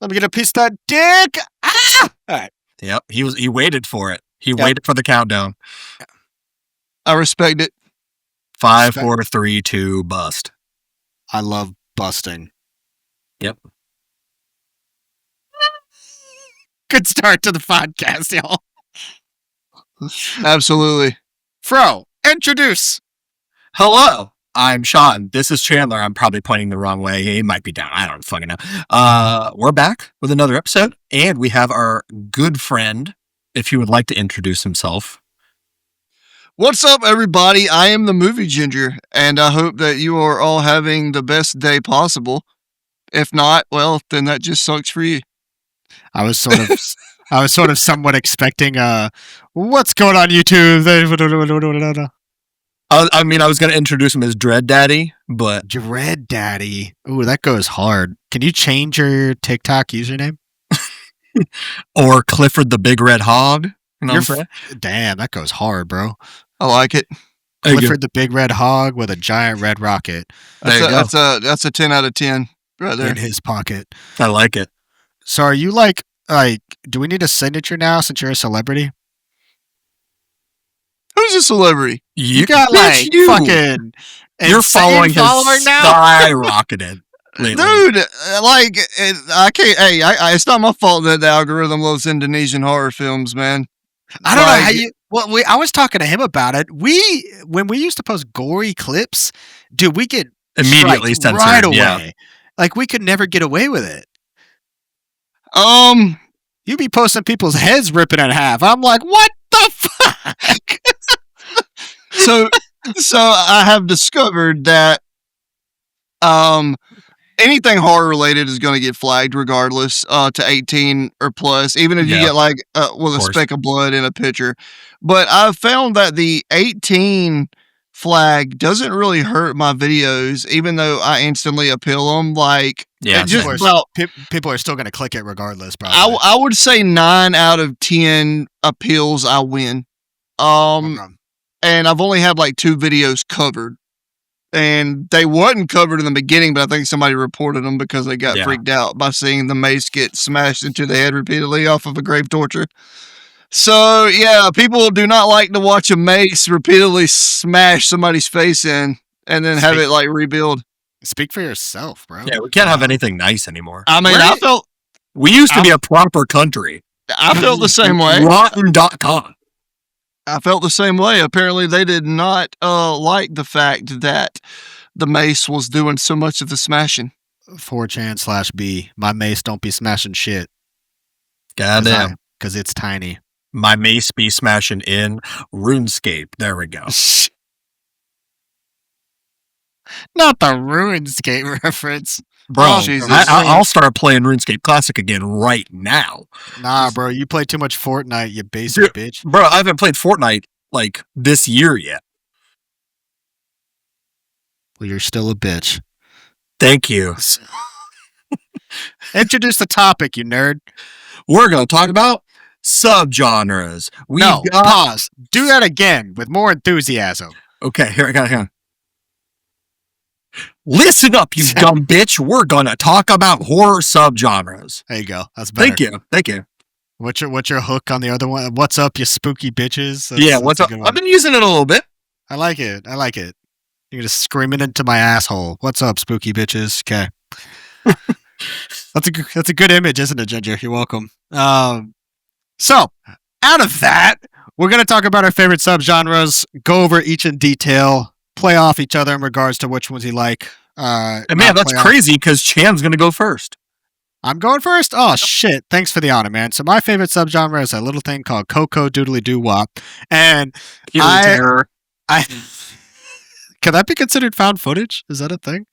Let me get a piece of that dick. Ah! All right. Yep. He waited for it. He waited for the countdown. I respect it. 5, 4, 3, 2, bust. I love busting. Yep. Good start to the podcast, y'all. Absolutely. Fro, introduce. Hello, I'm Sean. This is Chandler. I'm probably pointing the wrong way. He might be down. I don't fucking know. We're back with another episode, and we have our good friend, if he would like to introduce himself. What's up, everybody? I am the MovieGinger, and I hope that you are all having the best day possible. If not, well, then that just sucks for you. I was sort of somewhat expecting what's going on YouTube? I mean, I was going to introduce him as Dread Daddy, but... Dread Daddy. Ooh, that goes hard. Can you change your TikTok username? Or Clifford the Big Red Hog. You know damn, that goes hard, bro. I like it. Clifford the Big Red Hog with a giant red rocket. That's a 10 out of 10 right there. In his pocket. I like it. So are you like, do we need a signature now since you're a celebrity? Who's a celebrity? You got fucking... Your following has skyrocketed lately. Dude, I can't... Hey, it's not my fault that the algorithm loves Indonesian horror films, man. I don't know how you... Well, I was talking to him about it. When we used to post gory clips, dude, we get immediately censored right away. Yeah. Like, we could never get away with it. You be posting people's heads ripping in half. I'm like, what the fuck? So I have discovered that anything horror related is going to get flagged regardless to 18 or plus, even if you get like with a speck of blood in a picture. But I've found that the 18 flag doesn't really hurt my videos, even though I instantly appeal them. Like, people are still going to click it regardless. Probably. I would say 9 out of 10 appeals I win. And I've only had like 2 videos covered, and they wasn't covered in the beginning, but I think somebody reported them because they got freaked out by seeing the mace get smashed into the head repeatedly off of a grave torture. So yeah, people do not like to watch a mace repeatedly smash somebody's face in and then have it like rebuild. Speak for yourself, bro. Yeah, we can't have anything nice anymore. I mean, we used to be a proper country. I felt the same way. Rotten.com. I felt the same way. Apparently, they did not like the fact that the mace was doing so much of the smashing. 4chan/B. My mace don't be smashing shit. Goddamn. Because it's tiny. My mace be smashing in RuneScape. There we go. Not the RuneScape reference. Bro, I'll start playing RuneScape Classic again right now. Nah, bro, you play too much Fortnite, you basic bitch. Bro, I haven't played Fortnite, like, this year yet. Well, you're still a bitch. Thank you. Introduce the topic, you nerd. We're going to talk about subgenres. Pause. Do that again with more enthusiasm. Okay, here I go. Listen up, you dumb bitch. We're gonna talk about horror subgenres. There you go. That's better. Thank you. What's your hook on the other one? What's up, you spooky bitches? What's up? I've been using it a little bit. I like it. You're just screaming into my asshole. What's up, spooky bitches? Okay. That's a good image, isn't it, Ginger? You're welcome. So, out of that, we're gonna talk about our favorite subgenres, go over each in detail, play off each other in regards to which ones you like. And man, that's crazy because Chan's going to go first. I'm going first? Oh, shit. Thanks for the honor, man. So my favorite subgenre is a little thing called Coco Doodly Doo Wop. And terror. Can that be considered found footage? Is that a thing?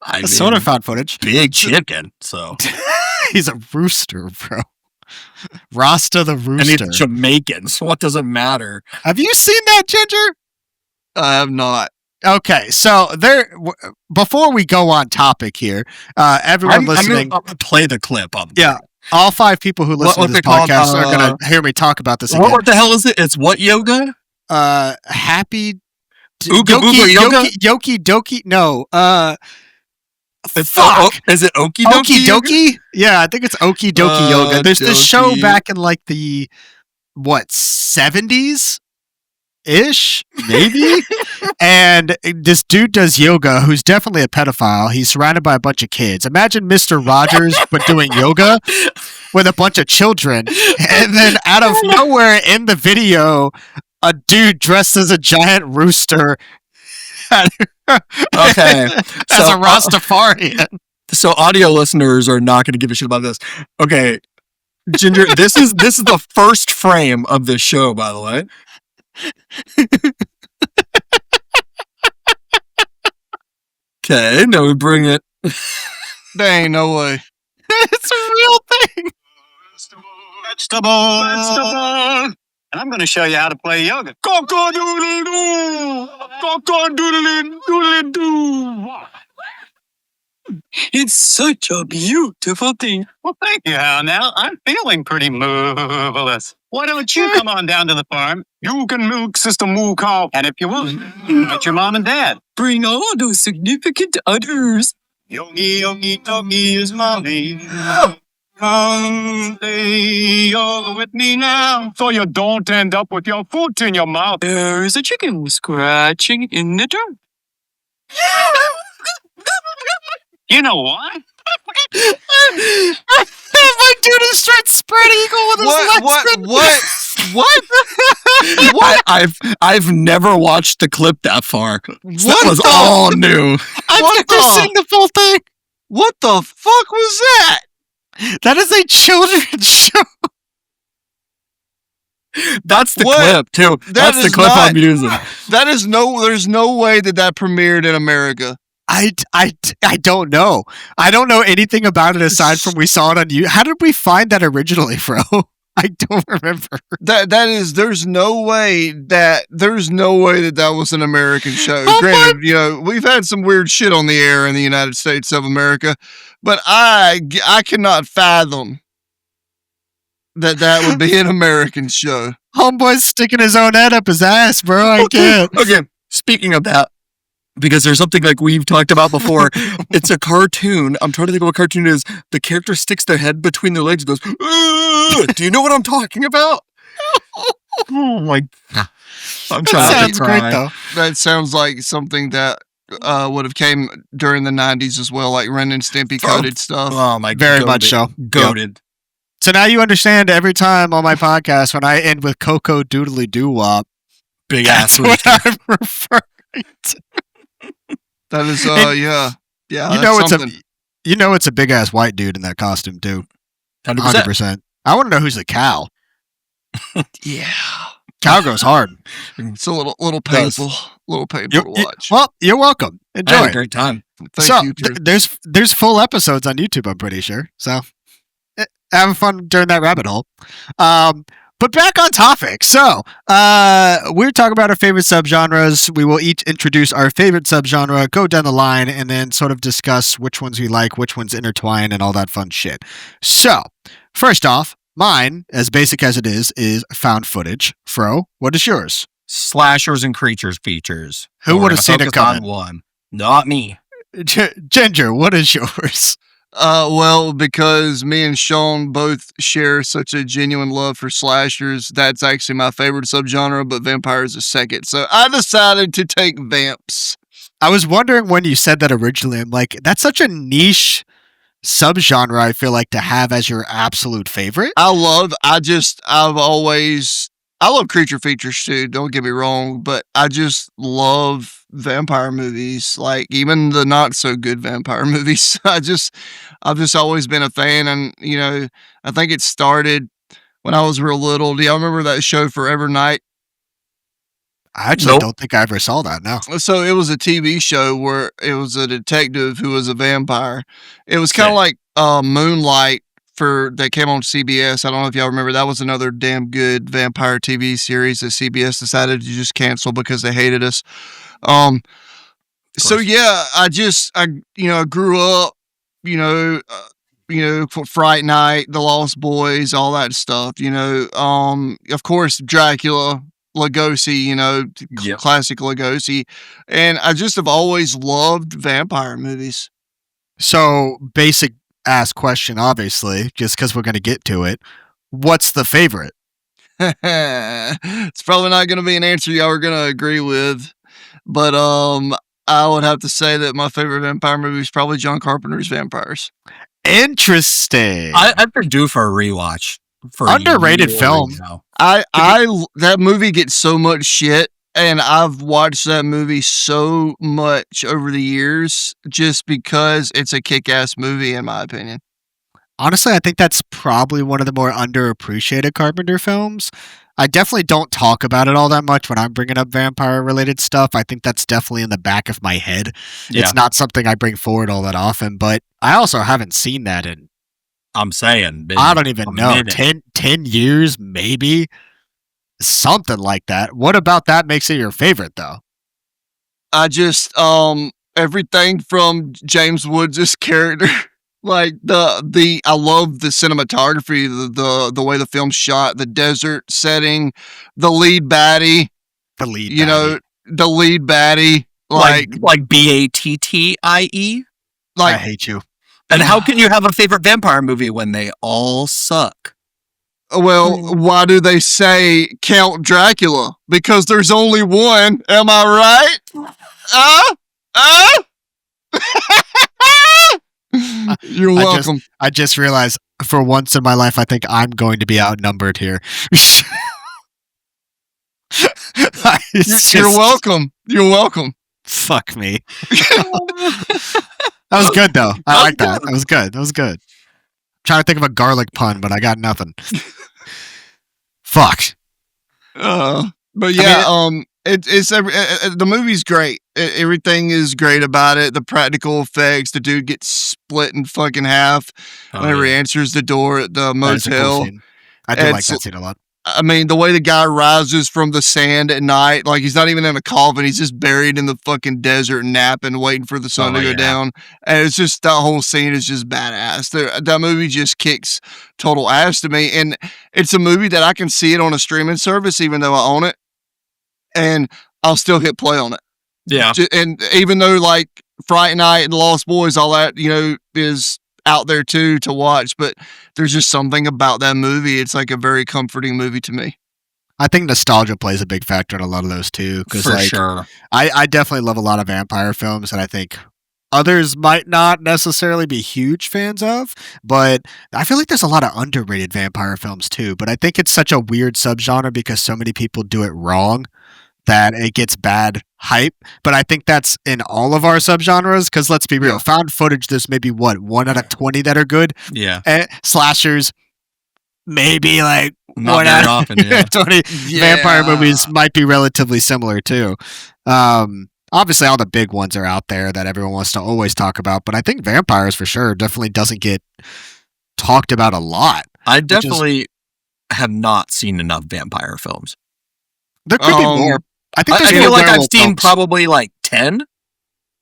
I mean, sort of found footage. Big chicken, so. He's a rooster, bro. Rasta the rooster. And he's Jamaican, so what does it matter? Have you seen that, Ginger? I have not. Okay, so before we go on topic here, everyone listening... I'm going to play the clip. All 5 people who listen to this podcast are going to hear me talk about this again. What the hell is it? It's what yoga? Happy... Ooga Booga Yoga? Yoki Doki... No, Fuck. Is it Okie Okie Dokie? Dokie? Yeah, I think it's Okie Dokie Yoga. There's this show Dokie. back in like the 70s ish, maybe. And this dude does yoga who's definitely a pedophile. He's surrounded by a bunch of kids. Imagine Mr. Rogers but doing yoga with a bunch of children. And then out of nowhere in the video, a dude dressed as a giant rooster Okay. as a Rastafarian. So audio listeners are not going to give a shit about this. Okay, Ginger, this is the first frame of this show, by the way. Okay, now we bring it. There ain't no way. It's a real thing. Vegetable. And I'm going to show you how to play yoga. Cock-a-doodle-doo. Cock-a-doodle-doo. It's such a beautiful thing. Well, thank you, Hal. Now I'm feeling pretty marvelous. Why don't you come on down to the farm? You can milk Sister Moo Cow. And if you want, met your mom and dad. Bring all those significant others. Yogi, yogi, doggy is mommy. Come play yoga with me now, so you don't end up with your foot in your mouth. There's a chicken scratching in the dirt. You know what? My dude is straight spread eagle with his legs. What? I've never watched the clip that far. That was the- all new. I've What never the- seen the full thing. What the fuck was that? That is a children's show. That's the What? clip too. That That's the is clip not- I'm using. There's no way that premiered in America. I don't know. I don't know anything about it aside from we saw it on you. How did we find that originally, bro? I don't remember. There's no way that was an American show. Oh, Granted, we've had some weird shit on the air in the United States of America, but I cannot fathom that would be an American show. Homeboy's sticking his own head up his ass, bro. I can't. Okay, speaking of that, because there's something like we've talked about before. It's a cartoon. I'm trying to think of what cartoon it is. The character sticks their head between their legs and goes, "Ugh." Do you know what I'm talking about? Oh my. I'm That trying sounds to great, cry. though. That sounds like something that would have came during the 90s as well, like Ren and Stimpy coded stuff. Oh my. Very much so. Goated. So now you understand every time on my podcast when I end with Coco Doodly Doo Wop, Big that's ass what rooster. I'm referring to. That is, And yeah. You know it's a big ass white dude in that costume too. 100%. 100%. I want to know who's the cow. Yeah. Cow goes hard. It's a little painful to watch. Well, you're welcome. I Enjoy. had a great time. Thank so you. Drew. there's full episodes on YouTube. I'm pretty sure. So having fun during that rabbit hole. But back on topic. So we're talking about our favorite subgenres. We will each introduce our favorite subgenre, go down the line, and then sort of discuss which ones we like, which ones intertwine, and all that fun shit. So first off, mine, as basic as it is found footage. Fro, what is yours? Slashers and creatures features. Who We're would have gonna seen it focus on coming? one. Not me. Ginger, what is yours? Well, because me and Sean both share such a genuine love for slashers, that's actually my favorite subgenre, but vampires is second. So I decided to take vamps. I was wondering when you said that originally. I'm like, that's such a niche subgenre, I feel like, to have as your absolute favorite. I love creature features too, don't get me wrong, but I just love vampire movies, like even the not so good vampire movies. I've just always been a fan, and I think it started when I was real little. Do y'all remember that show Forever Night? I actually Nope. don't think I ever saw that. No. So it was a TV show where it was a detective who was a vampire. It was kind of like Moonlight that came on CBS. I don't know if y'all remember. That was another damn good vampire TV series that CBS decided to just cancel because they hated us. So yeah, I grew up, for Fright Night, The Lost Boys, all that stuff. Of course, Dracula, Lugosi, Yep. classic Lugosi, and I just have always loved vampire movies. So, basic ass question, obviously, just because we're going to get to it. What's the favorite? It's probably not going to be an answer y'all are going to agree with, but I would have to say that my favorite vampire movie is probably John Carpenter's Vampires. Interesting. I've been due for a rewatch. For Underrated years film. now. That movie gets so much shit, and I've watched that movie so much over the years just because it's a kick-ass movie, in my opinion. Honestly, I think that's probably one of the more underappreciated Carpenter films. I definitely don't talk about it all that much when I'm bringing up vampire-related stuff. I think that's definitely in the back of my head. Yeah. It's not something I bring forward all that often, but I also haven't seen that in, I'm saying, I don't even know, minute. 10 years, maybe? Something like that. What about that makes it your favorite, though? I just everything from James Woods' character, like I love the cinematography, the way the film's shot, the desert setting, the lead baddie, The lead, you baddie. know, the lead baddie, like Battie. I like hate you. And how can you have a favorite vampire movie when they all suck? well, why do they say Count Dracula? Because there's only one. Am I right? You're welcome. I just realized for once in my life, I think I'm going to be outnumbered here. You're welcome. You're welcome. Fuck me. That was good, though. I like that. That was good. That was good. Trying to think of a garlic pun, but I got nothing. Fuck. But yeah, the movie's great. Everything is great about it. The practical effects. The dude gets split in fucking half whenever he answers the door at the That is a cool motel. scene. I do like that scene a lot. I mean, the way the guy rises from the sand at night, like he's not even in a coffin, he's just buried in the fucking desert napping, waiting for the sun to go down. And it's just, that whole scene is just badass. That movie just kicks total ass to me. And it's a movie that I can see it on a streaming service, even though I own it, and I'll still hit play on it. Yeah. And even though like Fright Night and Lost Boys, all that, is out there too to watch, but there's just something about that movie. It's like a very comforting movie to me. I think nostalgia plays a big factor in a lot of those too. Because For sure. I definitely love a lot of vampire films, and I think others might not necessarily be huge fans of, but I feel like there's a lot of underrated vampire films too. But I think it's such a weird subgenre because so many people do it wrong that it gets bad hype. But I think that's in all of our subgenres, because let's be real, found footage, there's maybe 1 out of 20 that are good. Yeah. Slashers, maybe like Not 1 very out of often, yeah. 20. Vampire movies might be relatively similar too. Obviously all the big ones are out there that everyone wants to always talk about, but I think vampires for sure definitely doesn't get talked about a lot. I definitely have not seen enough vampire films. There could be more. I think I there's feel more like I've werewolf seen films. probably like 10.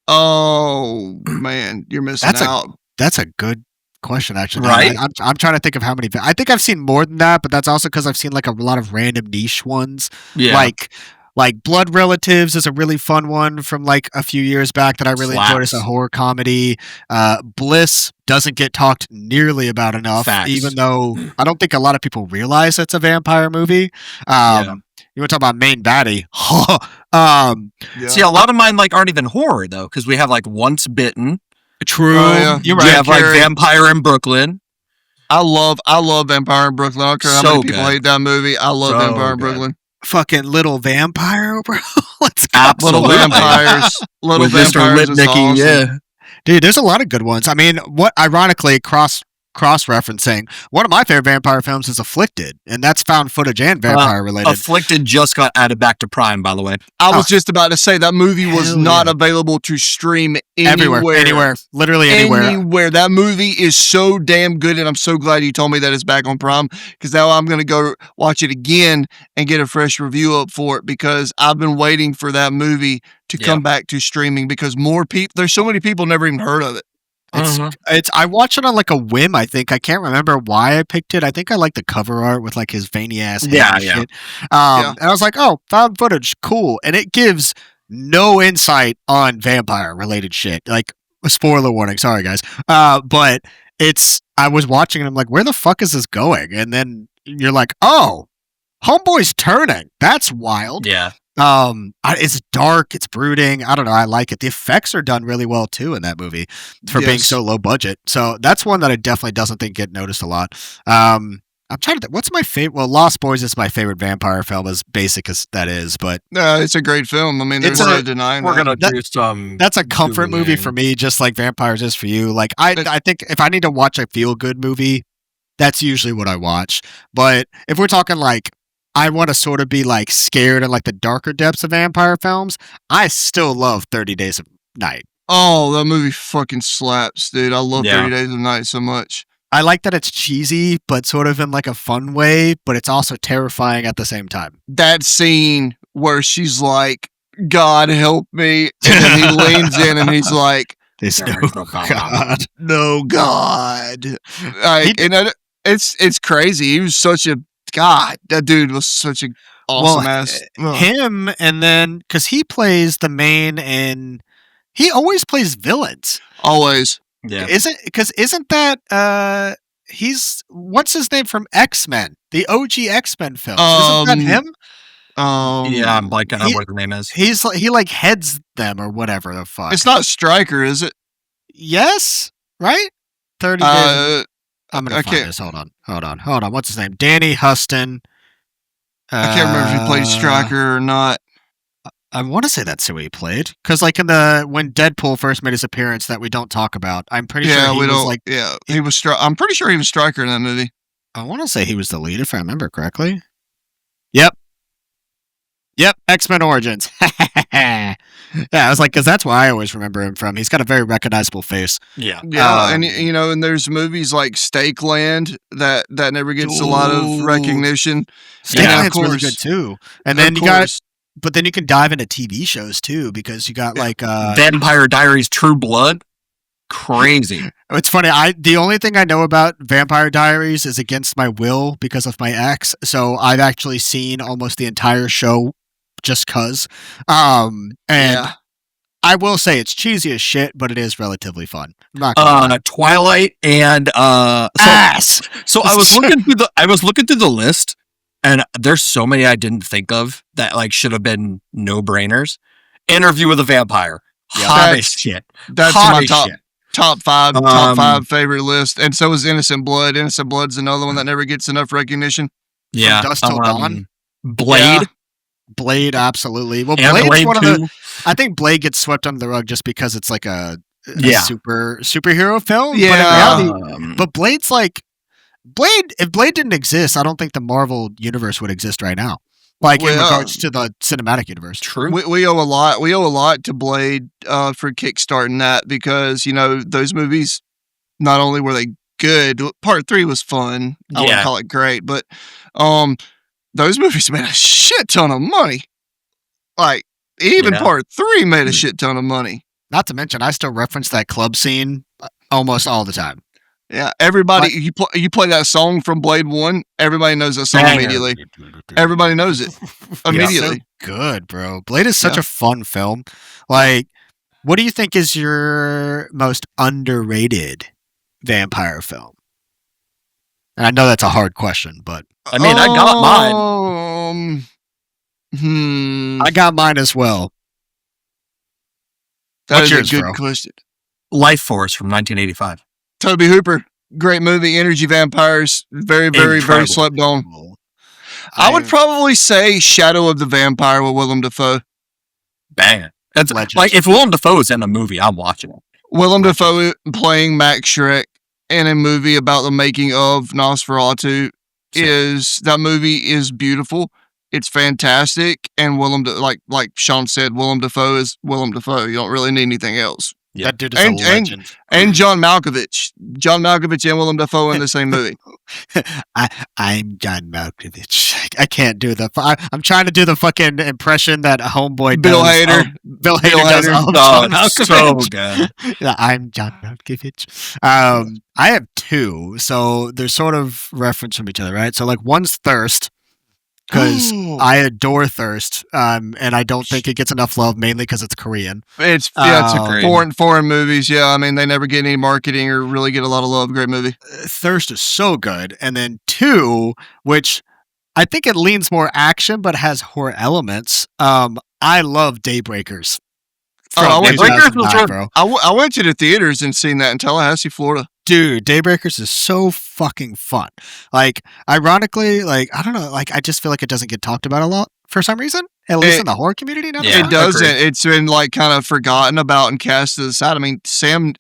Oh man, you're missing out. That's a good question, actually. Right? I'm trying to think of how many. I think I've seen more than that, but that's also because I've seen like a lot of random niche ones. Yeah. Like Blood Relatives is a really fun one from like a few years back that I really enjoyed as a Slaps. horror comedy. Bliss doesn't get talked nearly about enough, Facts. even though I don't think a lot of people realize it's a vampire movie. You want to talk about main baddie? See, a lot of mine like aren't even horror though, because we have like Once Bitten. True. Oh, yeah. You're We right. have like Carrie. Vampire in Brooklyn. I love Vampire in Brooklyn. I don't care how So many people good. hate that movie. I love So Vampire in good. Brooklyn. Fucking little vampire, bro. Let's go. Absolutely. Little vampires. Little With Mr. vampires is Lipnicki, awesome. yeah. Dude, there's a lot of good ones. I mean, what ironically cross-referencing, one of my favorite vampire films is Afflicted, and that's found footage and vampire related. Afflicted just got added back to Prime, by the way. I was just about to say that movie was Hell not yeah. available to stream Anywhere, literally anywhere. Anywhere. That movie is so damn good, and I'm so glad you told me that it's back on Prime, because now I'm going to go watch it again and get a fresh review up for it, because I've been waiting for that movie to come back to streaming, because more people, there's so many people never even heard of it. It's I watched it on like a whim, I think. I can't remember why I picked it. I think I like the cover art with like his veiny ass head and shit. And I was like, oh, found footage, cool. And it gives no insight on vampire related shit. Like spoiler warning. Sorry, guys. But I was watching and I'm like, where the fuck is this going? And then you're like, oh, Homeboy's turning. That's wild. Yeah. It's dark. It's brooding. I don't know. I like it. The effects are done really well too in that movie for being so low budget. So that's one that I definitely doesn't think get noticed a lot. I'm trying to think. What's my favorite? Well, Lost Boys is my favorite vampire film, as basic as that is. But it's a great film. I mean, there's no denying we're that. gonna do some. That's a comfort movie for me, just like Vampires is for you. Like I think if I need to watch a feel good movie, that's usually what I watch. But if we're talking like I want to sort of be like scared in like the darker depths of vampire films, I still love 30 Days of Night. Oh, that movie fucking slaps, dude. I love 30 Days of Night so much. I like that it's cheesy, but sort of in like a fun way, but it's also terrifying at the same time. That scene where she's like, God help me. And then he leans in and he's like, there's no God. No God. It's crazy. He was such a God. That dude was such an awesome ass. Him, and then, because he plays the main and he always plays villains. Always. Yeah. Isn't that he's what's his name from X-Men, the OG X-Men films? Isn't that him? Yeah, I'm blanking on what the name is. He like heads them or whatever the fuck. It's not Stryker, is it? Yes, right? 30 days. I'm gonna find this. Hold on. What's his name? Danny Huston. I can't remember if he played Stryker or not. I want to say that's who he played, because like when Deadpool first made his appearance that we don't talk about, I'm pretty sure he was like he was. I'm pretty sure he was Stryker in that movie. I want to say he was the lead if I remember correctly. Yep, X-Men Origins. Yeah, I was like, because that's where I always remember him from. He's got a very recognizable face. Yeah. And and there's movies like Stakeland that never gets a lot of recognition. Stakeland's really good too. And then but then you can dive into TV shows too, because you got like Vampire Diaries: True Blood. Crazy. It's funny. The only thing I know about Vampire Diaries is against my will because of my ex. So I've actually seen almost the entire show just cause. I will say it's cheesy as shit, but it is relatively fun. I'm not gonna lie. Twilight and Ass. So I was looking through the list, and there's so many I didn't think of that like should have been no brainers. Interview with a Vampire. Hot as shit. That's my top five favorite list. And so is Innocent Blood. Innocent Blood's another one that never gets enough recognition. Yeah. From Dusk Till Dawn. Blade. Yeah. Blade, absolutely. Well, Blade's Blade one of the. I think Blade gets swept under the rug just because it's like a superhero film. Yeah. But in reality, but Blade's like Blade. If Blade didn't exist, I don't think the Marvel universe would exist right now. Like in regards to the cinematic universe. True. We owe a lot. We owe a lot to Blade for kickstarting that, because those movies, not only were they good, part 3 was fun. I wouldn't call it great, but those movies made a shit ton of money. Like even part 3 made a shit ton of money. Not to mention, I still reference that club scene almost all the time. Yeah, everybody, you play that song from Blade 1, everybody knows that song immediately. Everybody knows it immediately. So good, bro. Blade is such a fun film. Like, what do you think is your most underrated vampire film? And I know that's a hard question, but I mean, I got mine. I got mine as well. That's a good question. Life Force from 1985. Toby Hooper, great movie. Energy vampires, very, very, very slept on. I would probably say Shadow of the Vampire with Willem Dafoe. Bang. That's like, if Willem Dafoe is in a movie, I'm watching it. Willem Dafoe playing Max Schreck in a movie about the making of Nosferatu that movie is beautiful. It's fantastic. And like Sean said, Willem Dafoe is Willem Dafoe. You don't really need anything else. Yeah. That dude is a legend. And John Malkovich. John Malkovich and Willem Dafoe in the same movie. I'm John Malkovich. I can't do I'm trying to do the fucking impression that Homeboy Bill does. Hader. Bill Hader does. John Malkovich. So good. I'm John Malkovich. I have 2, so they're sort of reference from each other, right? So like one's Thirst, because I adore Thirst, and I don't think it gets enough love, mainly because it's Korean. It's agreed. foreign movies. Yeah, I mean they never get any marketing or really get a lot of love. Great movie. Thirst is so good, and then 2, which I think it leans more action but has horror elements. I love Daybreakers. I went, Daybreakers was 2009, bro. I went to the theaters and seen that in Tallahassee, Florida. Dude, Daybreakers is so fucking fun. Like, ironically, like, I don't know, like, I just feel like it doesn't get talked about a lot for some reason, at least in the horror community. Yeah. It doesn't. Agreed. It's been like kind of forgotten about and cast to the side. I mean, Sam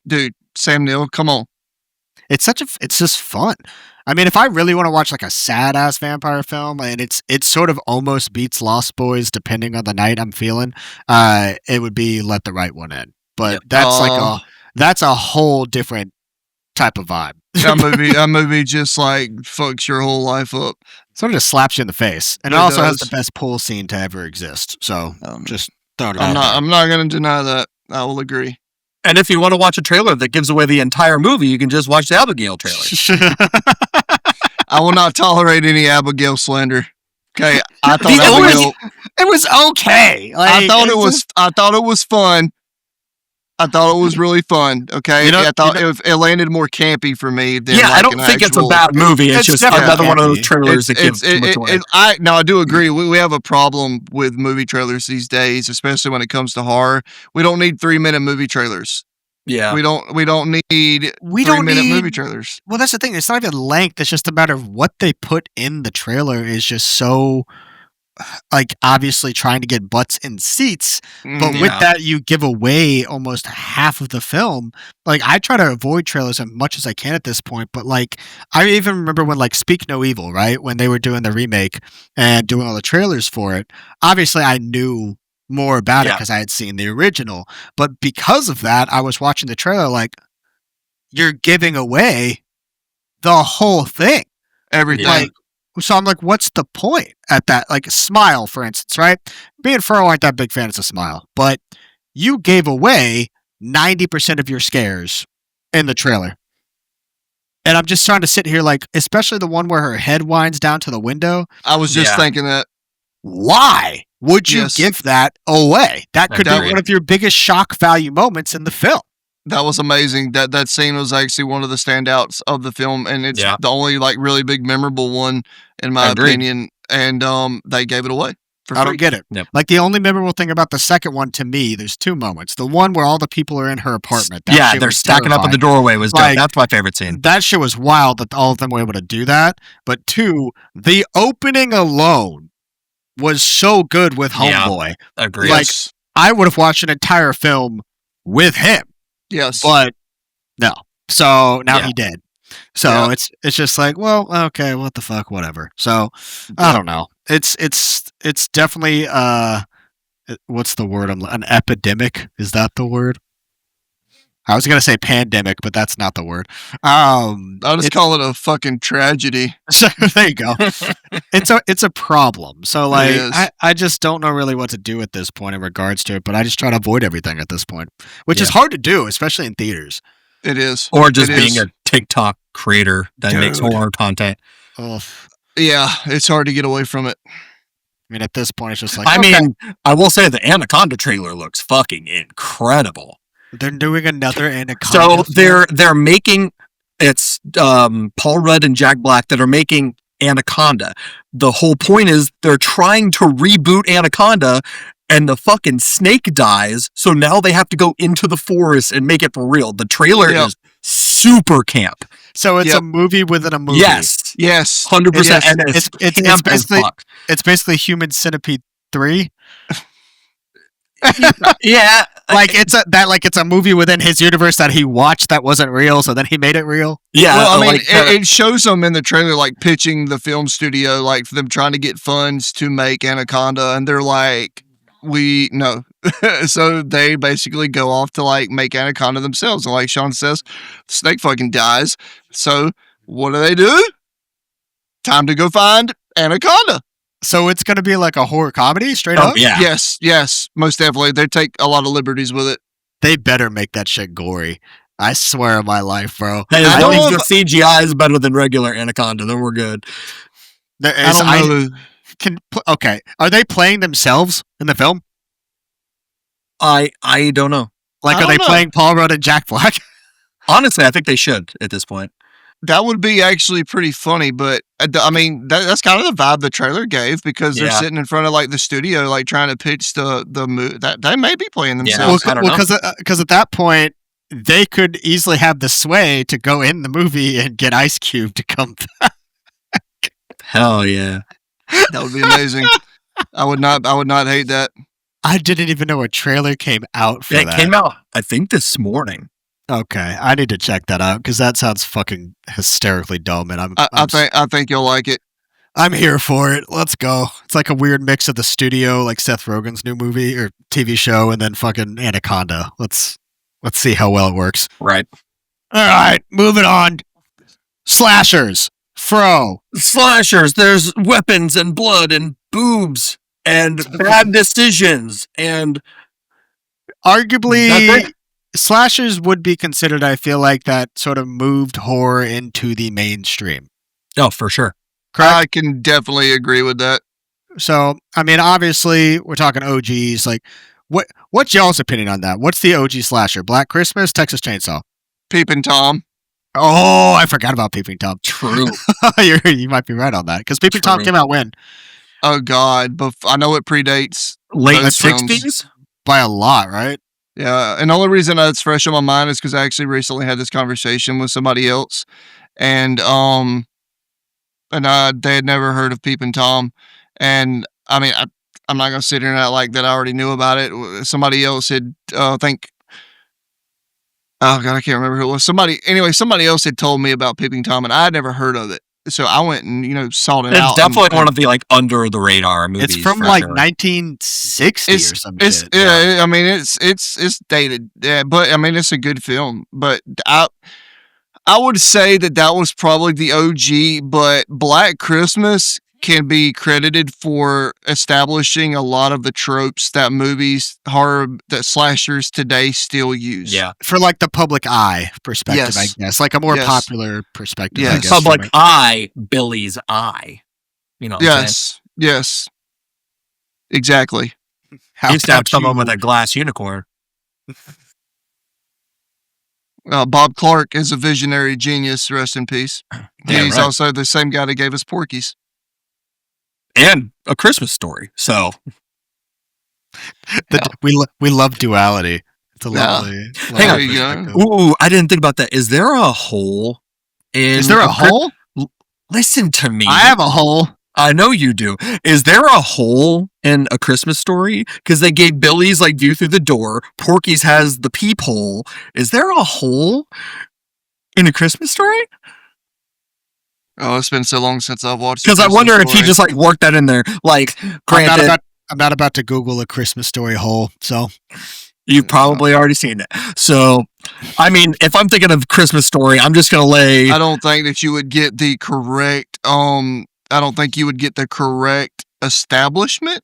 Neill, come on. It's just fun. I mean, if I really want to watch like a sad ass vampire film, and it sort of almost beats Lost Boys, depending on the night I'm feeling, it would be Let the Right One In. But that's a whole different type of vibe. That movie just like fucks your whole life up. Sort of just slaps you in the face, and it It also has does. the best pool scene to ever exist. So just throwing it I'm out not. there. I'm not going to deny that. I will agree. And if you want to watch a trailer that gives away the entire movie, you can just watch the Abigail trailer. I will not tolerate any Abigail slander. Okay, I thought The only- Abigail. It was okay. Like, I thought it was. I thought it was fun. I thought it was really fun. Okay, You know- I thought you know- it landed more campy for me than. Yeah, like I don't an think it's a actual- bad movie. It's It's just definitely another one of those campy. trailers that gives too much away. I do agree. We have a problem with movie trailers these days, especially when it comes to horror. We don't need 3-minute movie trailers. Yeah. We don't need We don't 3-minute need- movie trailers. Well, that's the thing. It's not even length. It's just a matter of what they put in the trailer is just so, like, obviously trying to get butts in seats. But Mhm. with Yeah. that, you give away almost half of the film. Like, I try to avoid trailers as much as I can at this point. But, like, I even remember when, like, Speak No Evil, right? When they were doing the remake and doing all the trailers for it. Obviously, I knew more about it Yeah. because I had seen the original. But because of that, I was watching the trailer like, you're giving away the whole thing. Everything. Like, so I'm like, what's the point at that? Like, Smile, for instance, right? Me and Furrow aren't that big fans of Smile, but you gave away 90% of your scares in the trailer. And I'm just trying to sit here, like, especially the one where her head winds down to the window. I was just Yeah. thinking that. Why would you Yes. give that away? That could be Agreed. one of your biggest shock value moments in the film. That was amazing. That scene was actually one of the standouts of the film, and it's Yeah. the only like really big memorable one in my Agreed. opinion. And they gave it away for I free. don't get it. Yep. Like, the only memorable thing about the second one to me, there's 2 moments. The one where all the people are in her apartment. That Yeah, shit they're was stacking up in the terrifying. doorway was dope. Like- That's my favorite scene. That shit was wild that all of them were able to do that. But 2, the opening alone was so good with Yeah. Homeboy. Agreed. like- I would have watched an entire film with him, yes. but no. So now Yeah. he did. So Yeah. it's just like, well, okay, what the fuck, whatever. So I don't know. It's definitely what's the word? An epidemic. Is that the word? I was gonna say pandemic, but that's not the word. I'll just call it a fucking tragedy. So there you go. It's a problem. So like is. I just don't know really what to do at this point in regards to it, but I just try to avoid everything at this point, which is Yeah. hard to do, especially in theaters. It is. Or just It being is. a TikTok creator that makes Dude. horror content. Ugh. Yeah, it's hard to get away from it. I mean, at this point, it's just like, I okay, mean, I will say the Anaconda trailer looks fucking incredible. they're doing another So Anaconda. they're making it's Paul Rudd and Jack Black that are making Anaconda. The whole point is they're trying to reboot Anaconda and the fucking snake dies, so now they have to go into the forest and make it for real. The trailer Yep. is super camp. So it's Yep. a movie within a movie. Yes. Yes. 100%. Yes. And it's It's camp as basically- fuck. It's basically Human Centipede 3. Yeah. Like it's a movie within his universe that he watched that wasn't real, so then he made it real. Yeah. Well, I mean, like, it shows them in the trailer, like pitching the film studio, like for them trying to get funds to make Anaconda, and they're like, "We no." So they basically go off to like make Anaconda themselves, and like Sean says, the snake fucking dies. So what do? Time to go find Anaconda. So it's gonna be like a horror comedy, straight oh, up. yeah. Yes, most definitely. They take a lot of liberties with it. They better make that shit gory. I swear on my life, bro. Hey, as I long don't as the CGI is better than regular Anaconda, then we're good. There I is, don't know. Okay, are they playing themselves in the film? I don't know. Like, I are they don't know. playing Paul Rudd and Jack Black? Honestly, I think they should at this point. That would be actually pretty funny, but I mean that's kind of the vibe the trailer gave because they're Yeah. sitting in front of like the studio, like trying to pitch the movie. That they may be playing Yeah. themselves. I don't know. Because at that point they could easily have the sway to go in the movie and get Ice Cube to come. Hell yeah. That would be amazing. I would not hate that. I didn't even know a trailer came out for It that. came out, I think, this morning. Okay, I need to check that out because that sounds fucking hysterically dumb, and I think you'll like it. I'm here for it. Let's go. It's like a weird mix of the studio, like Seth Rogen's new movie or TV show, and then fucking Anaconda. Let's see how well it works. Right. All right, moving on. Slashers. Fro. Slashers, there's weapons and blood and boobs and bad decisions and Arguably, slashers would be considered, I feel like, that sort of moved horror into the mainstream. oh, for sure. Correct? I can definitely agree with that. So, I mean, obviously, we're talking OGs. Like, what's y'all's opinion on that? What's the OG slasher? Black Christmas, Texas Chainsaw? Peeping Tom. Oh, I forgot about Peeping Tom. True. You might be right on that because Peeping Tom True. came out when? Oh God, but I know it predates Late those films. 60s? By a lot, right? Yeah, and the only reason it's fresh on my mind is because I actually recently had this conversation with somebody else, and they had never heard of Peeping Tom, and I mean I'm not gonna sit here and act like that I already knew about it. Somebody else had think. Oh God, I can't remember who it was. Somebody else had told me about Peeping Tom, and I had never heard of it. So I went and sought it out. It's definitely one of the like under the radar movies. It's from for like sure. 1960 or some shit. Yeah, I mean it's dated. Yeah, but I mean it's a good film. But I would say that was probably the OG. But Black Christmas can be credited for establishing a lot of the tropes that that slashers today still use. Yeah. For like the public eye perspective, Yes. I guess. Like a more Yes. popular perspective, I Yes. guess. Public from it. eye, Billy's eye. You know what I'm saying? Yes. Exactly. How He used to have about someone you? with a glass unicorn. Bob Clark is a visionary genius. Rest in peace. Damn He's right. also the same guy that gave us Porky's. And A Christmas Story. So We love duality. It's a Yeah. lovely. Hang on. There you go. perspective. ooh, I didn't think about that. Is there a hole in Is there a hole? Listen to me. I have a hole. I know you do. Is there a hole in A Christmas Story? Because they gave Billy's like view through the door. Porky's has the peephole. Is there a hole in A Christmas Story? Oh, it's been so long since I've watched. Because I Christmas wonder if he Story. just like worked that in there. Like, granted, I'm not about to Google A Christmas Story hole. So you've probably already seen it. So, I mean, if I'm thinking of Christmas Story, I'm just gonna lay. I don't think that you would get the correct. I don't think you would get the correct establishment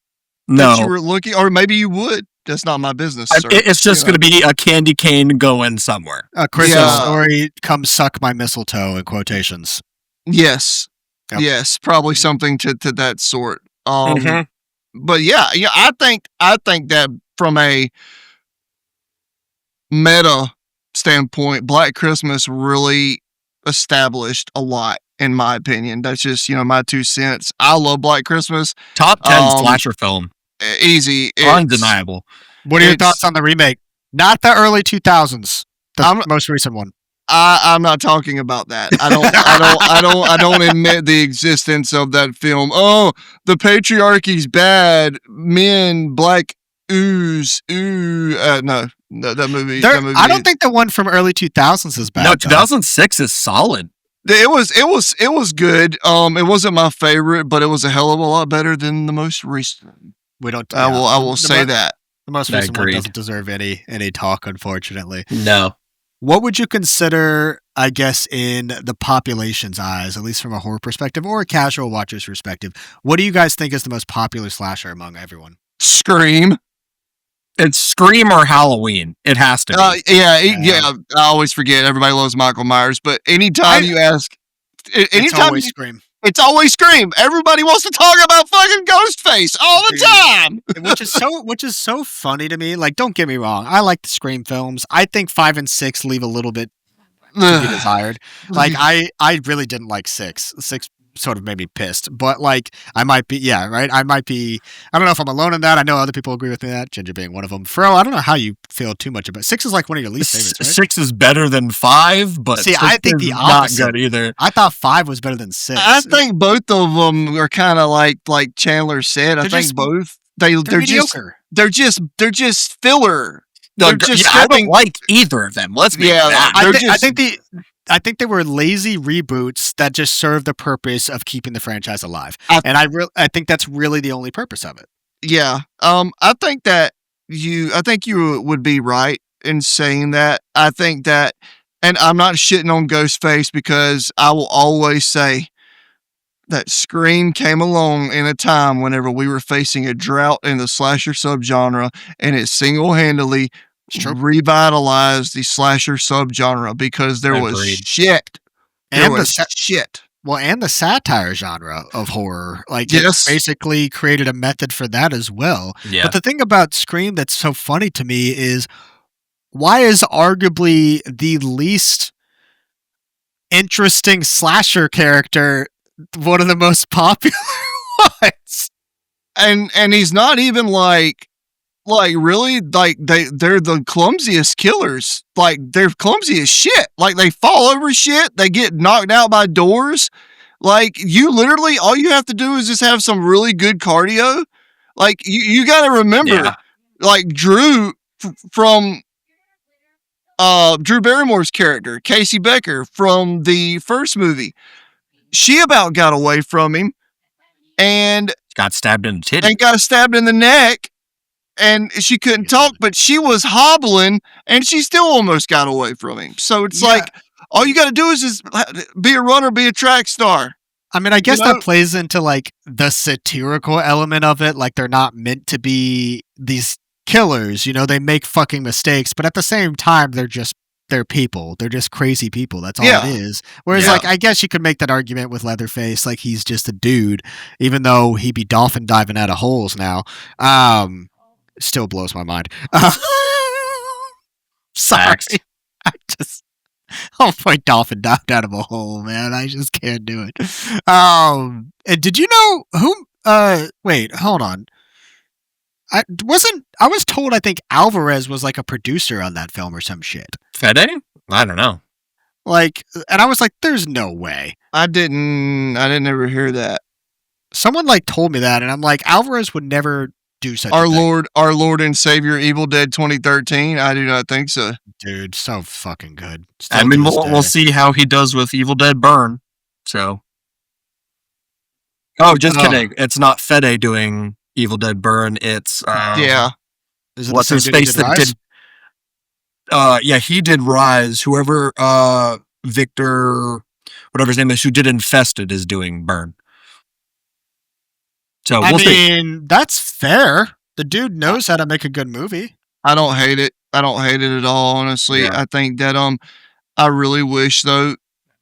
that you No, were looking, or maybe you would. That's not my business. Sir. it's just You know. gonna be a candy cane going somewhere. A Christmas Yeah. Story, come suck my mistletoe in quotations. Yes. Yep. Yes, probably something to that sort. Mhm. But yeah, I think that from a meta standpoint, Black Christmas really established a lot, in my opinion. That's just my 2 cents. I love Black Christmas. Top 10 Um, slasher film, Easy. undeniable. What are your It's- thoughts on the remake? Not the early 2000s. The I'm- most recent one. I'm not talking about that. I don't admit the existence of that film. Oh, the patriarchy's bad. Men, black ooze, ooh. No, that movie. That movie. I don't think the one from early 2000s is bad. No, though. 2006 is solid. It was good. It wasn't my favorite, but it was a hell of a lot better than the most recent. We don't. I will The say mo- that. The most recent one Agreed. doesn't deserve any talk, unfortunately. No. What would you consider, I guess, in the population's eyes, at least from a horror perspective or a casual watcher's perspective? What do you guys think is the most popular slasher among everyone? Scream. It's Scream or Halloween. It has to be. Yeah. I always forget. Everybody loves Michael Myers, but anytime you ask, It's anytime always you, Scream. It's always Scream. Everybody wants to talk about fucking Ghostface all the time. which is so funny to me. Like, don't get me wrong, I like the Scream films. I think 5 and 6 leave a little bit to be desired. Like, I really didn't like 6. 6 sort of made me pissed, but like, I might be, yeah, right. I don't know if I'm alone in that. I know other people agree with me that, Ginger being one of them. Fro, I don't know how you feel too much about 6. Is like one of your least favorites, right? 6 is better than 5, but see, I think the opposite. Not good either. I thought 5 was better than 6. I think both of them are kind of like Chandler said. I think both they're mediocre. They're just filler. I don't like either of them. Let's be I think they were lazy reboots that just served the purpose of keeping the franchise alive, I think that's really the only purpose of it. Yeah. I think that you would be right in saying that. I think that, and I'm not shitting on Ghostface because I will always say that Scream came along in a time whenever we were facing a drought in the slasher subgenre, and it single-handedly revitalized the slasher subgenre because there was shit. Well, and the satire genre of horror. Like, it basically created a method for that as well. Yeah. But the thing about Scream that's so funny to me is, why is arguably the least interesting slasher character one of the most popular ones? And he's not even like really, like they're the clumsiest killers. Like, they're clumsy as shit. Like, they fall over shit. They get knocked out by doors. Like, you literally, all you have to do is just have some really good cardio. Like, you got to remember, like Drew from Drew Barrymore's character, Casey Becker from the first movie. She about got away from him and got stabbed in the titty. And got stabbed in the neck. And she couldn't talk, but she was hobbling, and she still almost got away from him. So it's like, all you got to do is just be a runner, be a track star. I mean, I guess that plays into like the satirical element of it. Like, they're not meant to be these killers, they make fucking mistakes, but at the same time, they're people. They're just crazy people. That's all it is. Whereas, like, I guess you could make that argument with Leatherface. Like, he's just a dude, even though he'd be dolphin diving out of holes now. Still blows my mind. Sorry. I'll point dolphin dived out of a hole, man. I just can't do it. And did you know who? Wait, hold on. I was told I think Alvarez was like a producer on that film or some shit. Fede? I don't know. Like, and I was like, there's no way. I didn't ever hear that. Someone like told me that, and I'm like, Alvarez would never do such our Lord and Savior Evil Dead 2013. I do not think so. Dude, so fucking good. I mean, we'll see how he does with Evil Dead Burn. So, just kidding. It's not Fede doing Evil Dead Burn. It's Is it what's his face that did? He did Rise. Whoever Victor, whatever his name is, who did Infested, is doing Burn. So we'll see. That's fair. The dude knows how to make a good movie. I don't hate it. I don't hate it at all, honestly. Yeah. I think that I really wish though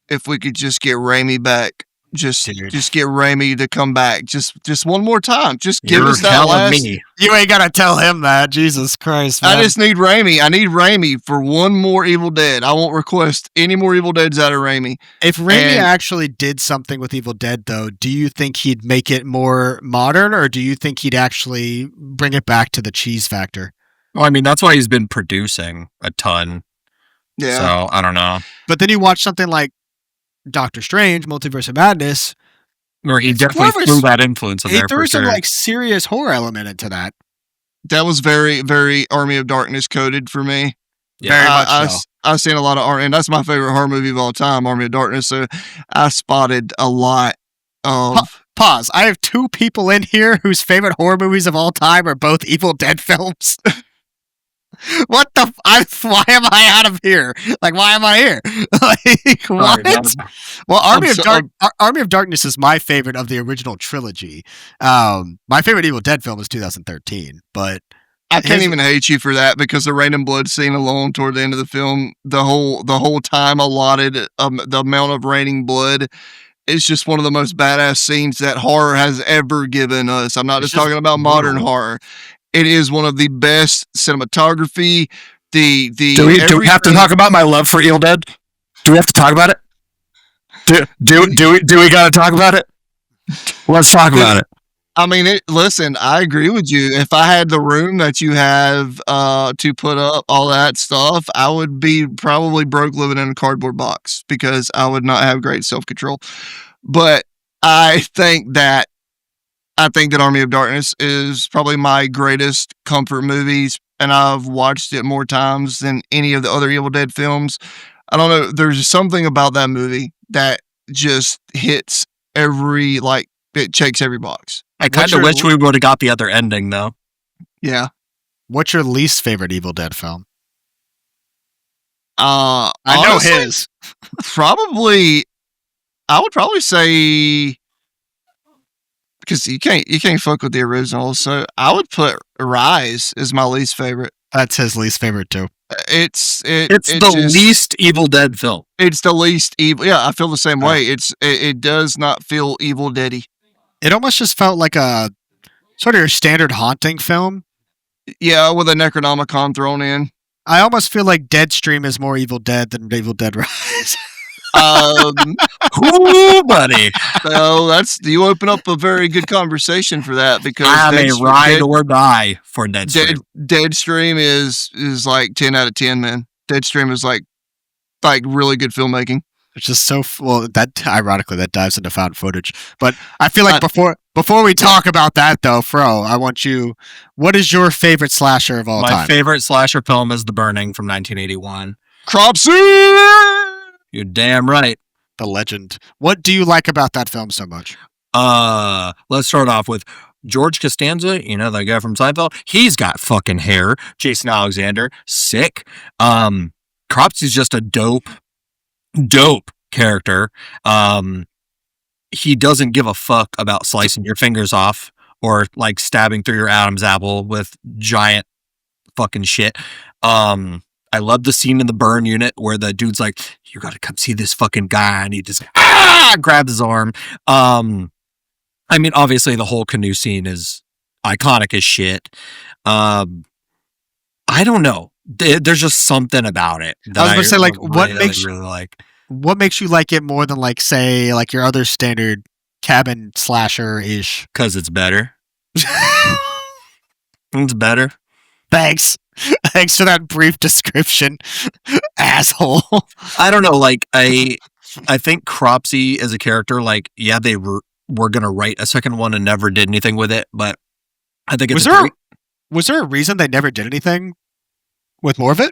if we could just get Raimi back. Just get Raimi to come back. Just one more time. Just give us that last. You ain't gotta tell him that. Jesus Christ, man. I just need Raimi. I need Raimi for one more Evil Dead. I won't request any more Evil Deads out of Raimi. If Raimi actually did something with Evil Dead, though, do you think he'd make it more modern, or do you think he'd actually bring it back to the cheese factor? Well, I mean, that's why he's been producing a ton. Yeah. So I don't know. But then you watch something like Doctor Strange, Multiverse of Madness, where he definitely threw that influence in there. He threw some like serious horror element into that. That was very, very Army of Darkness coded for me. Yeah, very much so. I've seen a lot of art, and that's my favorite horror movie of all time, Army of Darkness. So I spotted a lot of. Pause. I have two people in here whose favorite horror movies of all time are both Evil Dead films. What the? Why am I out of here? Like, why am I here? Like, what? Well, Army of Darkness is my favorite of the original trilogy. My favorite Evil Dead film is 2013, but I can't even hate you for that because the rain and blood scene alone toward the end of the film, the whole time allotted the amount of raining blood it's just one of the most badass scenes that horror has ever given us. I'm not It's just talking about modern brutal. horror. It is one of the best cinematography. The Do we have to everything- talk about my love for Evil Dead? Do we have to talk about it? Do we got to talk about it? Let's talk about it. I mean, listen, I agree with you. If I had the room that you have to put up all that stuff, I would be probably broke living in a cardboard box because I would not have great self-control. But I think that Army of Darkness is probably my greatest comfort movies, and I've watched it more times than any of the other Evil Dead films. I don't know. There's something about that movie that just hits it checks every box. I kind of wish we would have got the other ending, though. Yeah. What's your least favorite Evil Dead film? I know his. Probably, I would probably say, because you can't fuck with the original, so I would put Rise as my least favorite. That's his least favorite too. It's the least Evil Dead film. It's the least evil. Yeah, I feel the same way. It does not feel Evil Dead-y. It almost just felt like a sort of your standard haunting film. Yeah, with a Necronomicon thrown in. I almost feel like Deadstream is more Evil Dead than Evil Dead Rise. Ooh, buddy. So you open up a very good conversation for that because I'm a ride or die for Deadstream. Deadstream is like 10 out of 10, man. Deadstream is like really good filmmaking. It's just so that ironically that dives into found footage. But I feel like before we talk about that though, Fro, I want you. What is your favorite slasher of all time? My favorite slasher film is The Burning from 1981. Cropsy! You're damn right. The legend. What do you like about that film so much? Let's start off with George Costanza, the guy from Seinfeld. He's got fucking hair. Jason Alexander, sick. Cropsy's just a dope character. He doesn't give a fuck about slicing your fingers off or like stabbing through your Adam's apple with giant fucking shit. I love the scene in the burn unit where the dude's like, you gotta come see this fucking guy, and he just grabs his arm. I mean, obviously the whole canoe scene is iconic as shit. I don't know. There's just something about it that I was gonna say, like, what makes you like it more than like say like your other standard cabin slasher ish? Because it's better. It's better. Thanks for that brief description, asshole. I don't know. Like I think Cropsy as a character, like, yeah, they were gonna write a second one and never did anything with it, but I think it's was there a reason they never did anything with more of it?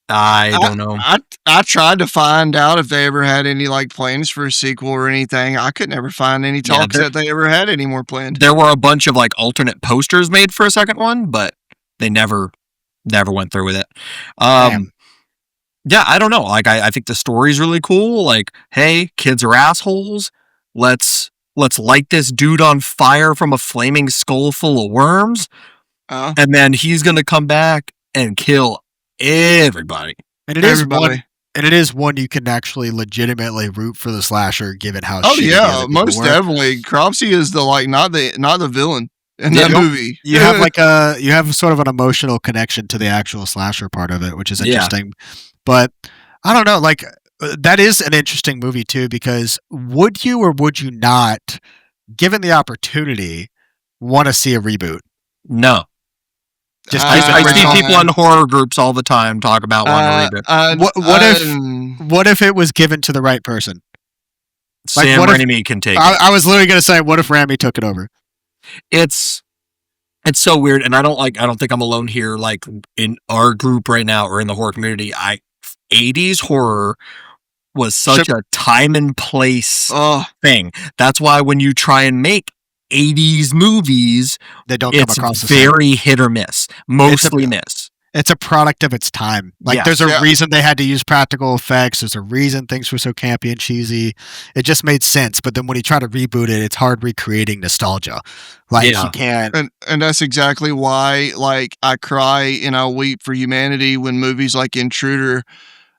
I don't know. I tried to find out if they ever had any like plans for a sequel or anything. I could never find any talks that they ever had any more planned. There were a bunch of like alternate posters made for a second one, but they never went through with it. Yeah, I don't know. Like I think the story's really cool. Like, hey, kids are assholes. Let's light this dude on fire from a flaming skull full of worms. And then he's gonna come back and kill everybody. And it is one you can actually legitimately root for the slasher, given how. Oh yeah, most definitely. Cropsy is not the villain in that movie. You have sort of an emotional connection to the actual slasher part of it, which is interesting. Yeah. But I don't know, like that is an interesting movie too, because would you or would you not, given the opportunity, want to see a reboot? No. I see people in horror groups all the time talk about wanting to reboot. What if it was given to the right person? Sam Raimi can take it. I was literally going to say, what if Raimi took it over? It's so weird, and I don't think I'm alone here. Like in our group right now, or in the horror community, 80s horror was such a time and place thing. That's why when you try and make 80s movies, they don't come across the very hit or miss. Mostly miss. It's a product of its time. Like there's a reason they had to use practical effects. There's a reason things were so campy and cheesy. It just made sense. But then when you try to reboot it, it's hard recreating nostalgia. Like you can't. And that's exactly why, like, I cry and I weep for humanity when movies like Intruder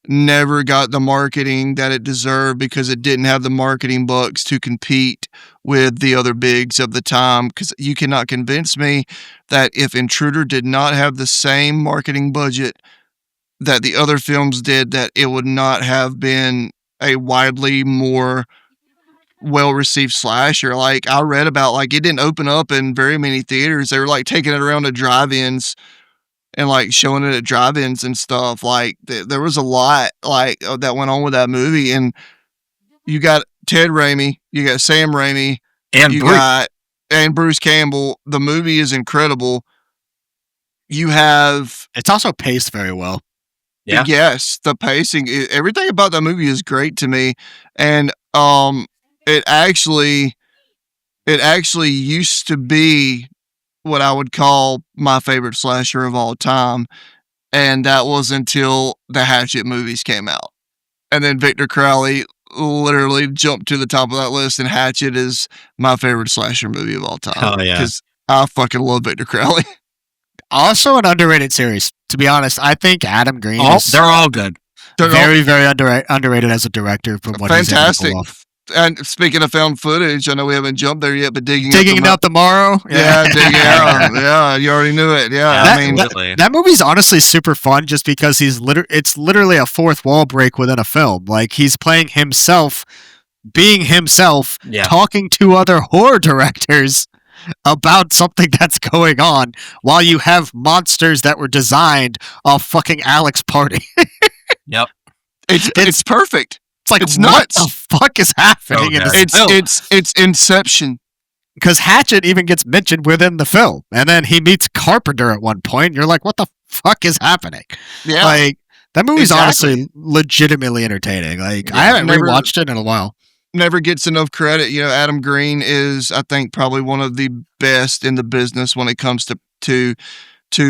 never got the marketing that it deserved because it didn't have the marketing bucks to compete with the other bigs of the time. Because you cannot convince me that if Intruder did not have the same marketing budget that the other films did, that it would not have been a widely more well-received slasher. Like, I read about, like, it didn't open up in very many theaters. They were like taking it around to drive-ins and like showing it at drive-ins and stuff. Like, there was a lot like that went on with that movie. And you got Ted Raimi, you got Sam Raimi, And you Bruce. got and Bruce Campbell. The movie is incredible. You have It's also paced very well. Yeah. yes, the pacing, everything about that movie is great to me. And it actually used to be what I would call my favorite slasher of all time. And that was until the Hatchet movies came out. And then Victor Crowley literally jumped to the top of that list, and Hatchet is my favorite slasher movie of all time. Oh, yeah. Because I fucking love Victor Crowley. Also an underrated series. To be honest, I think Adam Green is They're all good. They're all very, very underrated as a director from what he's able to fantastic. pull off. And speaking of found footage, I know we haven't jumped there yet, but digging Up tomorrow. digging out. Yeah, you already knew it. Yeah, That- I mean, Absolutely. That movie's honestly super fun just because it's literally a fourth wall break within a film. Like, he's playing himself, being himself, Yeah. talking to other horror directors about something that's going on while you have monsters that were designed off fucking Alex Party. Yep. it's perfect. It's like, It's what nuts. the fuck is happening in Okay. this film? It's Inception. Because Hatchet even gets mentioned within the film, and then he meets Carpenter at one point. And you're like, what the fuck is happening? Yeah, Like, that movie's Exactly. honestly legitimately entertaining. Like, Yeah, I haven't never- rewatched it in a while. never gets enough credit. You know, Adam Green is, I think, probably one of the best in the business when it comes to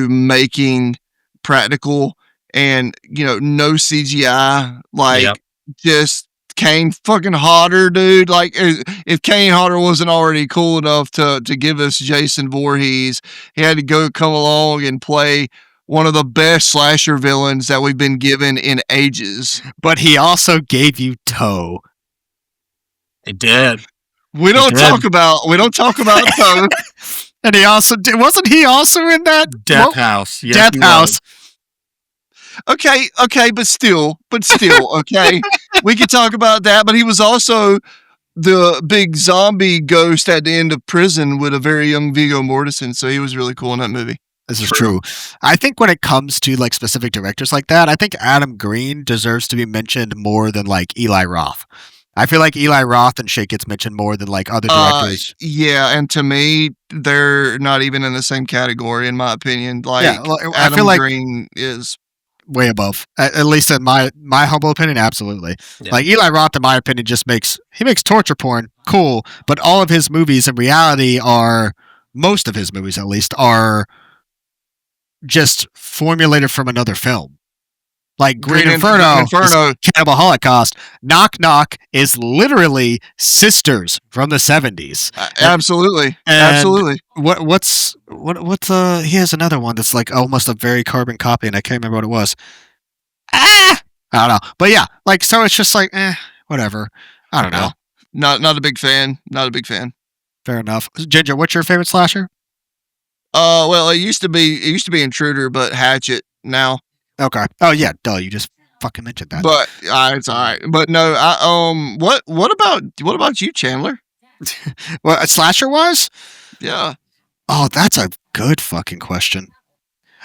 making practical and no CGI. Like, Yep. just Kane fucking Hodder, dude. Like, if Kane Hodder wasn't already cool enough to give us Jason Voorhees, he had to come along and play one of the best slasher villains that we've been given in ages. But he also gave you Toe. It did. We don't did. talk about Toe. And he also did. Wasn't he also in that? Death What? House. Yes, Death he House. Okay, but still, okay. We could talk about that, but he was also the big zombie ghost at the end of Prison with a very young Viggo Mortensen, so he was really cool in that movie. This is true. I think when it comes to like specific directors like that, I think Adam Green deserves to be mentioned more than like Eli Roth. I feel like Eli Roth and shit gets mentioned more than like other directors. Yeah, and to me, they're not even in the same category, in my opinion. Like, Yeah, well, I Adam feel like Green is. way above, at least in my humble opinion. Absolutely. Yeah. Like Eli Roth, in my opinion, makes torture porn cool, but all of his movies in reality most of his movies at least are just formulated from another film. Like Green Inferno, Inferno. is Cannibal Holocaust. Knock Knock is literally sisters from the 70s. Absolutely. And Absolutely. What's he has another one that's like almost a very carbon copy, and I can't remember what it was. I don't know. But yeah, like, so it's just like, whatever. I don't know. Not a big fan. Not a big fan. Fair enough. Ginger, what's your favorite slasher? Well, it used to be Intruder, but Hatchet now. Okay. Oh yeah, duh, you just fucking mentioned that. But it's all right. But no, what about you, Chandler? What, slasher wise? Yeah. Oh, that's a good fucking question.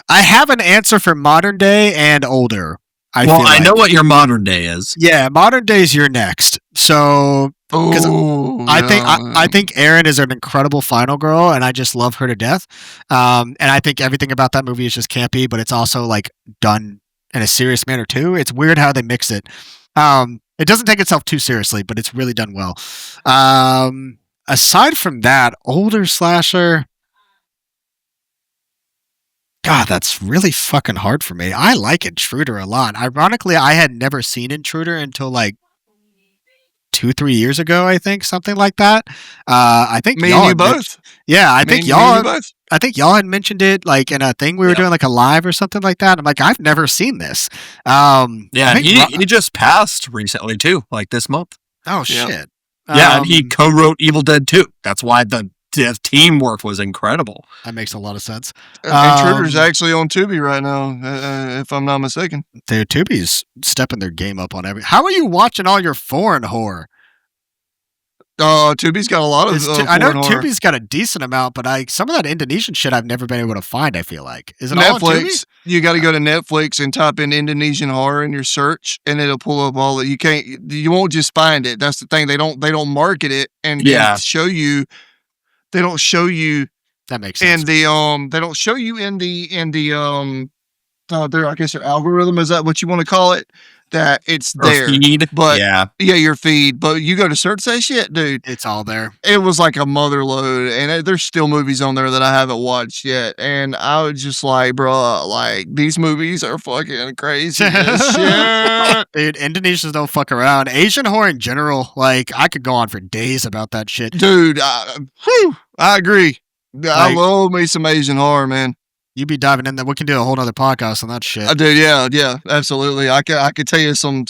I have an answer for modern day and older. I know what your modern day is. Yeah, modern day is your next. So because Oh, I think Erin is an incredible final girl, and I just love her to death. And I think everything about that movie is just campy, but it's also like done in a serious manner too. It's weird how they mix it. It doesn't take itself too seriously, but it's really done well. Aside from that, older slasher. God, that's really fucking hard for me. I like Intruder a lot. Ironically, I had never seen Intruder until like 2-3 years ago, I think, something like that. I think Me y'all and you had both. yeah, Me and you both. I think y'all had mentioned it like in a thing we were doing, like a live or something like that. I'm like, I've never seen this. Yeah, I think he just passed recently too, like this month. oh Yeah. shit. Yeah, and he co-wrote Evil Dead 2. That's why the teamwork was incredible. That makes a lot of sense. Intruder's actually on Tubi right now, if I'm not mistaken. Dude, Tubi's stepping their game up on every. How are you watching all your foreign horror? Tubi's got a lot of. I know foreign horror. Tubi's got a decent amount, but some of that Indonesian shit I've never been able to find. I feel like is it all on Tubi? Netflix. You got to go to Netflix and type in Indonesian horror in your search, and it'll pull up all that. You won't just find it. That's the thing. They don't market it and show you. They don't show you That makes sense. in the They don't show you in the their, I guess, their algorithm, is that what you want to call it? That it's Or there, feed. but yeah, your feed. But you go to search that shit, dude. It's all there. It was like a mother load, and there's still movies on there that I haven't watched yet. And I was just like, bro, like these movies are fucking crazy as shit. Dude, Indonesians don't fuck around. Asian horror in general, like I could go on for days about that shit. Dude, I agree. I love me some Asian horror, man. You be diving in there. We can do a whole other podcast on that shit. Dude, yeah, absolutely. I could tell you some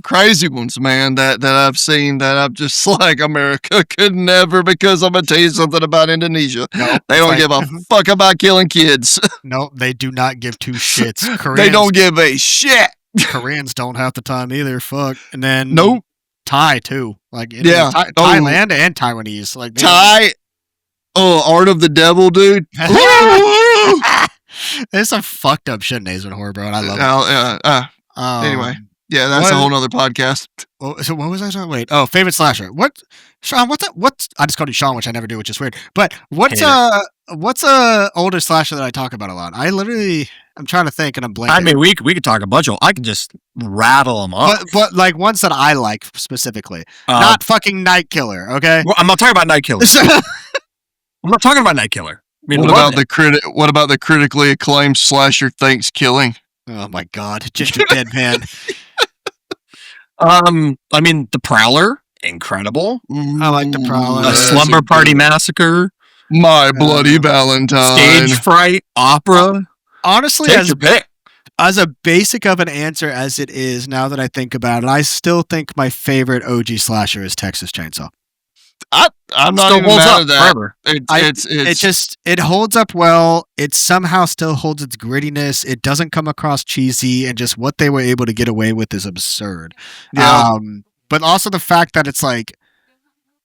crazy ones, man, that I've seen that I'm just like, America could never, because I'm gonna tell you something about Indonesia. Nope, they don't give a fuck about killing kids. No, they do not give two shits. They don't give a shit. Koreans don't have the time either. Fuck. And then Nope. Thai too. Like Yeah. Thailand and Taiwanese. Like Thai. Oh, Art of the Devil, dude. There's some fucked up shit in Asian horror, bro, and I love it. Anyway, yeah, that's a whole nother podcast. So what was I talking? Wait, favorite slasher. What, Sean? What's? I just called you Sean, which I never do, which is weird. But what's a older slasher that I talk about a lot? I'm trying to think, and I'm blanking. I mean, we could talk a bunch of. I can just rattle them up. But like ones that I like specifically, not fucking Night Killer. Okay, well, I'm not talking about Night Killer. I'm not talking about Night Killer. I mean, what about the critically acclaimed slasher Thanksgiving? Oh my god, Ginger Dead Man. I mean, The Prowler, incredible. I like The Prowler. A Slumber Party Massacre. My Bloody Valentine. Stage Fright, Opera. Honestly, Take your pick. As a basic of an answer as it is, now that I think about it, I still think my favorite OG slasher is Texas Chainsaw. I'm not even mad at that. Forever. It holds up well. It somehow still holds its grittiness. It doesn't come across cheesy, and just what they were able to get away with is absurd. Yeah. But also the fact that it's like,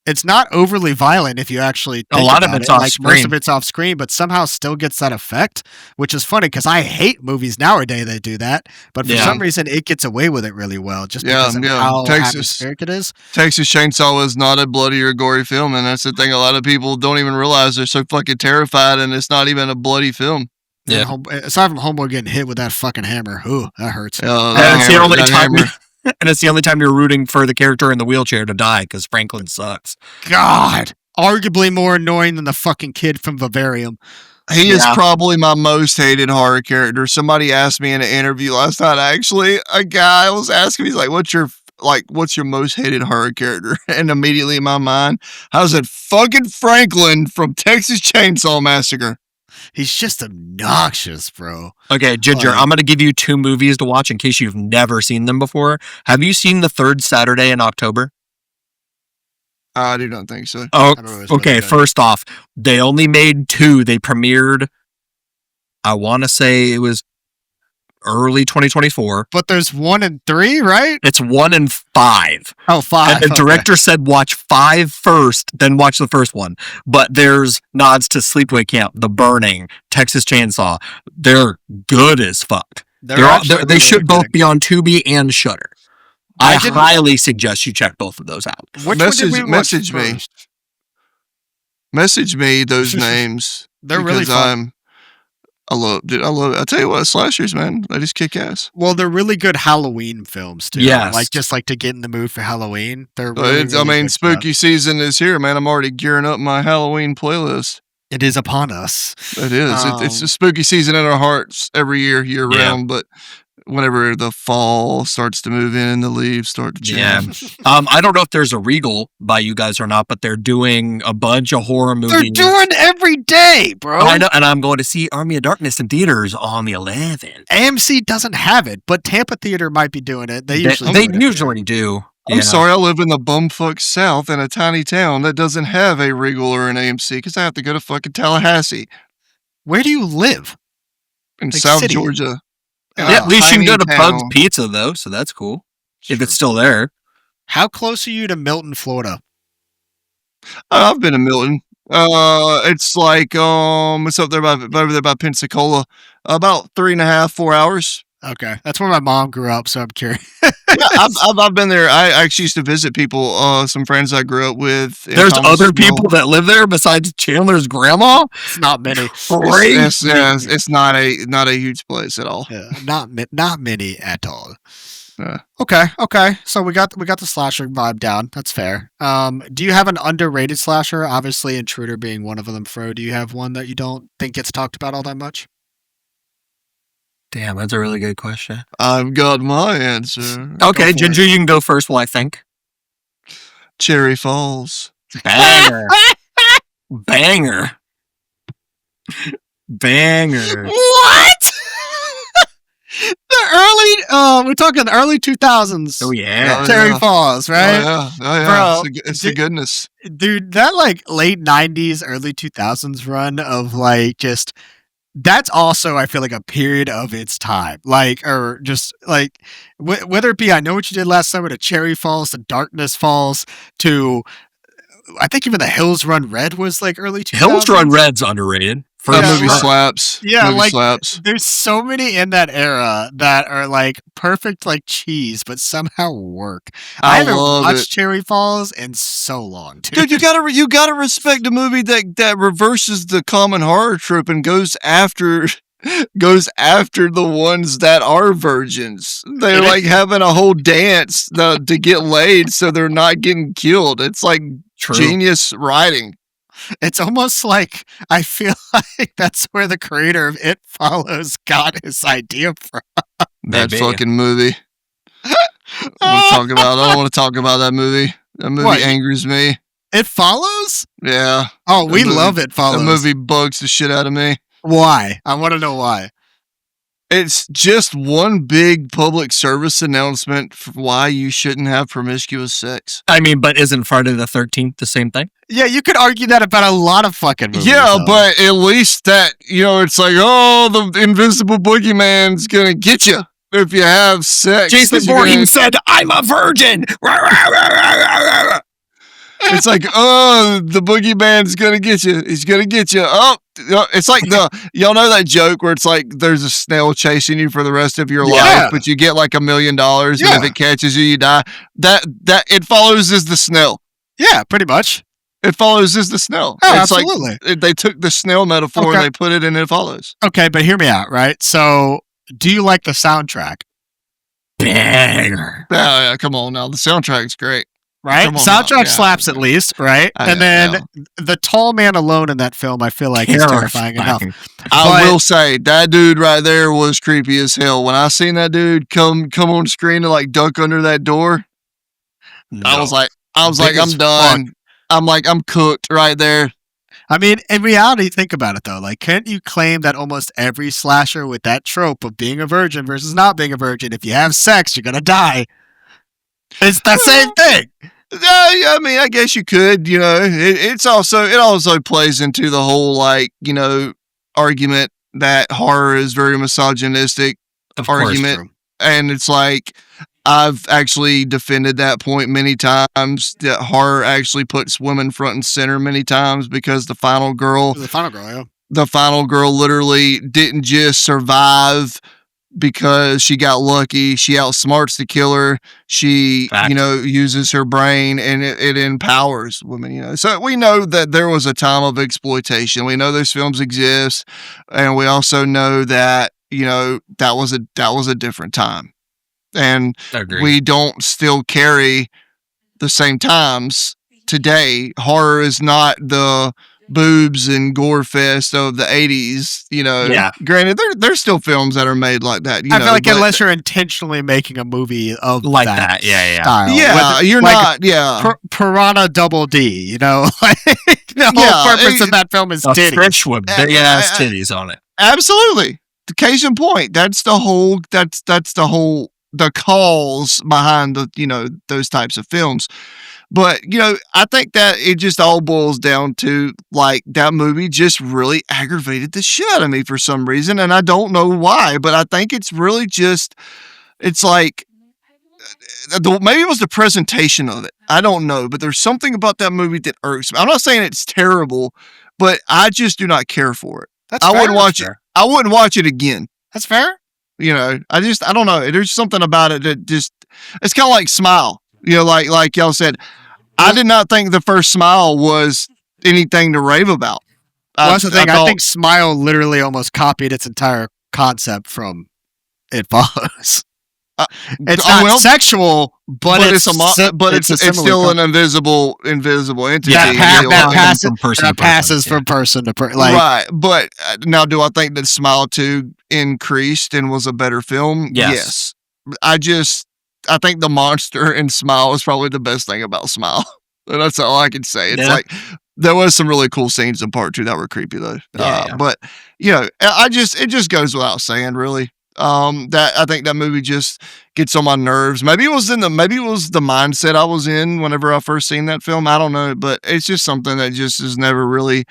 it's not overly violent if you actually think a lot about of it's it. off Like screen. most of it's off screen, but somehow still gets that effect, which is funny because I hate movies nowadays that do that. But for some reason, it gets away with it really well, just because of how atmospheric it is. Texas Chainsaw is not a bloody or gory film, and that's the thing. A lot of people don't even realize. They're so fucking terrified, and it's not even a bloody film. Yeah. Aside from Homeboy getting hit with that fucking hammer, ooh, that hurts. It's the only time you're rooting for the character in the wheelchair to die because Franklin sucks. God, arguably more annoying than the fucking kid from Vivarium. He is probably my most hated horror character. Somebody asked me in an interview last night. Actually, a guy was asking me, he's like, "What's your most hated horror character?" And immediately in my mind, I was at fucking Franklin from Texas Chainsaw Massacre. He's just obnoxious, bro. Okay, Ginger, I'm going to give you 2 movies to watch in case you've never seen them before. Have you seen The Third Saturday in October? I do not think so. Oh, okay. First off, they only made 2. They premiered, I want to say it was early 2024. But there's 1 and 3, right? It's 1 and 5. Oh, 5. And the director said watch 5 first, then watch the first one. But there's nods to Sleepaway Camp, The Burning, Texas Chainsaw. They're good as fuck. They should both be on Tubi and Shudder. I highly suggest you check both of those out. Message me those names. They're really fun. I love it. I tell you what, slashers, man, they just kick ass. Well, they're really good Halloween films too. Yes. Like just like to get in the mood for Halloween. They're really spooky season is here, man. I'm already gearing up my Halloween playlist. It is upon us. It is. It's the spooky season in our hearts every year round. But whenever the fall starts to move in, the leaves start to change. I don't know if there's a Regal by you guys or not, but they're doing a bunch of horror movies. They're doing every day, bro. I know, and I'm going to see Army of Darkness in theaters on the 11th. AMC doesn't have it, but Tampa Theater might be doing it. They usually do. I'm sorry, I live in the bumfuck South in a tiny town that doesn't have a Regal or an AMC because I have to go to fucking Tallahassee Where do you live? in Like South city. Georgia. At least you can go to Tiny Pug's town. Pizza though, so that's cool. If Sure. it's still there. How close are you to Milton, Florida? I've been to Milton. It's like it's up there over there by Pensacola. About 3.5, 4 hours. Okay, that's where my mom grew up, so I'm curious. Yeah, I've been there. I actually used to visit people, some friends I grew up with. in There's Thomasville. other people that live there besides Chandler's grandma? It's not many. It's not a huge place at all. Yeah, not many at all. Yeah. Okay. So we got the slasher vibe down. That's fair. Do you have an underrated slasher? Obviously, Intruder being one of them. Fro, do you have one that you don't think gets talked about all that much? Damn, that's a really good question. I've got my answer. Okay, Go for Ginger, it. you can go first while I think. Cherry Falls. Banger. Banger. Banger. What? We're talking the early 2000s. Oh, yeah. Oh, Terry yeah. Falls, right? Oh yeah. Bro, It's the goodness. Dude, that like late 90s, early 2000s run of like just that's also I feel like a period of its time, like or just like whether it be I Know What You Did Last Summer to Cherry Falls to Darkness Falls to I think even the Hills Run Red was like early 2000s. Hills Run Red's underrated. That Yeah, movie right. slaps. Yeah, movie like slaps. there's so many in that era that are like perfect like cheese, but somehow work. I haven't love watched it. Cherry Falls in so long, dude. Dude, you gotta respect a movie that reverses the common horror trope and goes after the ones that are virgins. They're It- like having a whole dance to get laid so they're not getting killed. It's like True. genius writing. It's almost like I feel like that's where the creator of It Follows got his idea from. That Maybe. fucking movie. I don't want to talk about that movie. That movie What? angers me. It Follows? Yeah. Oh, we That movie- love It Follows. That movie bugs the shit out of me. Why? I want to know why. It's just one big public service announcement for why you shouldn't have promiscuous sex. I mean, but isn't Friday the 13th the same thing? Yeah, you could argue that about a lot of fucking movies. Yeah, though. but at least that, it's like, oh, the invisible boogeyman's gonna get you if you have sex. Jason 'cause you're Voorhees gonna- said, I'm a virgin. It's like, oh, the boogeyman's gonna get you. He's gonna get you. Oh, it's like y'all know that joke where it's like there's a snail chasing you for the rest of your Yeah. life, but you get like $1 million, and Yeah. if it catches you, you die. That It Follows is the snail. Yeah, pretty much. It Follows is the snail. Oh, It's like absolutely. they took the snail metaphor Okay. and they put it in It Follows. Okay, but hear me out, right? So, do you like the soundtrack? Banger. Yeah, come on now. The soundtrack's great. Right? Come on Soundtrack now, yeah. slaps at least, right? And then the tall man alone in that film, I feel like is terrifying enough. I But- will say that dude right there was creepy as hell. When I seen that dude come on screen and like duck under that door, I was like, Big I'm as done. I'm cooked right there. I mean, in reality, think about it though. Like, can't you claim that almost every slasher with that trope of being a virgin versus not being a virgin, if you have sex, you're gonna die? It's the same thing. I mean, I guess you could. It also plays into the whole argument that horror is very misogynistic. Of argument. course. And it's like, I've actually defended that point many times, that horror actually puts women front and center many times, because the final girl The final girl, yeah. literally didn't just survive because she got lucky. She outsmarts the killer. She, Fact. uses her brain, and it empowers women, So we know that there was a time of exploitation. We know those films exist. And we also know that, that was a different time. And Agreed. we don't still carry the same times today. Horror is not the boobs and gore fest of the 80s, Yeah. Granted, there's still films that are made like that. I feel like unless you're intentionally making a movie of Like that, yeah. style. Yeah, you're like not, yeah. Piranha Double D, like, the whole purpose of that film is A titties. fish with big ass titties on it. Absolutely. The case in point. That's the whole, the cause behind those types of films. But, I think that it just all boils down to, like, that movie just really aggravated the shit out of me for some reason. And I don't know why, but I think it's really just, it's like, maybe it was the presentation of it. I don't know. But there's something about that movie that irks me. I'm not saying it's terrible, but I just do not care for it. That's I fair. wouldn't watch it. I wouldn't watch it again. That's fair. I don't know. There's something about it that just, it's kind of like Smile. Like y'all said, I did not think the first Smile was anything to rave about. Well, that's the thing. I think Smile literally almost copied its entire concept from It Follows. It's not sexual, but it's still an invisible entity. That passes from person to person. Right, but now, do I think that Smile 2 increased and was a better film? Yes. I think the monster in Smile is probably the best thing about Smile. That's all I can say. It's like there was some really cool scenes in part 2 that were creepy though. But it just goes without saying, really. That I think that movie just gets on my nerves. Maybe it was the mindset I was in whenever I first seen that film. I don't know, but it's just something that just is never really.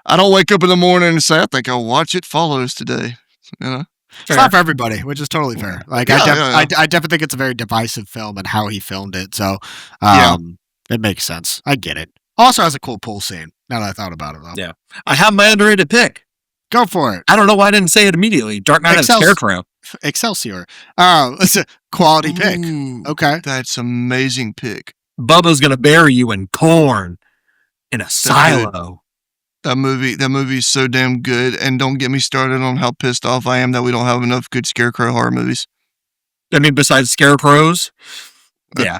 I don't wake up in the morning and say, I think I'll watch It Follows today. It's not for everybody, which is totally fair. Like I definitely think it's a very divisive film and how he filmed it. So it makes sense. I get it. Also has a cool pool scene. Now that I thought about it, though. Yeah, I have my underrated pick. Go for it. I don't know why I didn't say it immediately. Dark Knight of the Scarecrow. Excelsior. It's a quality pick. Okay. That's amazing pick. Bubba's going to bury you in corn in a silo. That movie's so damn good. And don't get me started on how pissed off I am that we don't have enough good Scarecrow horror movies. I mean, besides Scarecrows? Really.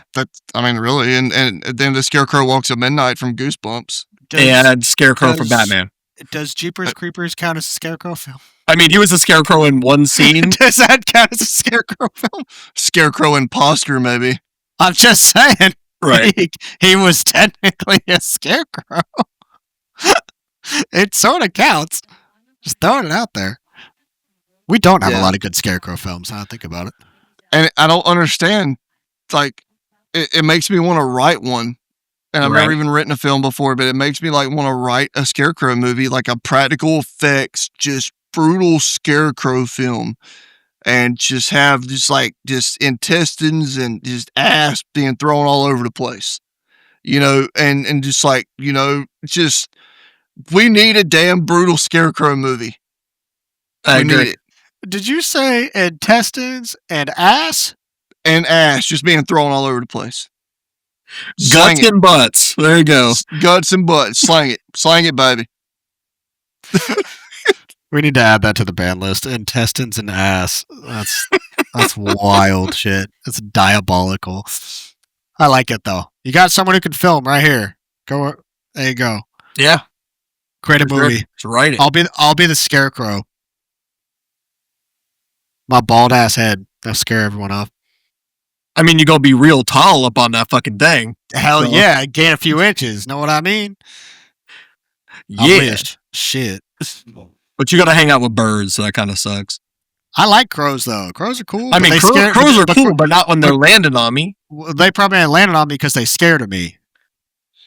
And then the Scarecrow Walks at Midnight from Goosebumps. And Scarecrow from Batman. Does Jeepers Creepers count as a Scarecrow film? I mean, he was a scarecrow in one scene. Does that count as a Scarecrow film? Scarecrow Imposter, maybe. I'm just saying. Right. He was technically a scarecrow. It sort of counts. Just throwing it out there. We don't have a lot of good Scarecrow films, now I think about it. And I don't understand. Like, it makes me want to write one. And I've never even written a film before, but it makes me want to write a Scarecrow movie, like a practical effects, just brutal Scarecrow film. And just have just intestines and just ass being thrown all over the place. And just just, we need a damn brutal Scarecrow movie. I agree. Did you say intestines and ass? And ass just being thrown all over the place. Guts and butts. There you go. Guts and butts. Slang it. Slang it, baby. We need to add that to the ban list. Intestines and ass. That's wild shit. That's diabolical. I like it though. You got someone who can film right here. Go. There you go. Yeah. Create a movie. It's right. I'll be the Scarecrow. My bald ass head. That'll scare everyone off. I mean, you're going to be real tall up on that fucking thing. Hell yeah. Gain a few inches. Know what I mean? Yeah. Shit. But you got to hang out with birds, so that kind of sucks. I like crows, though. Crows are cool. I mean, crows are cool, but not when they're landing on me. They probably ain't landing on me because they scared of me.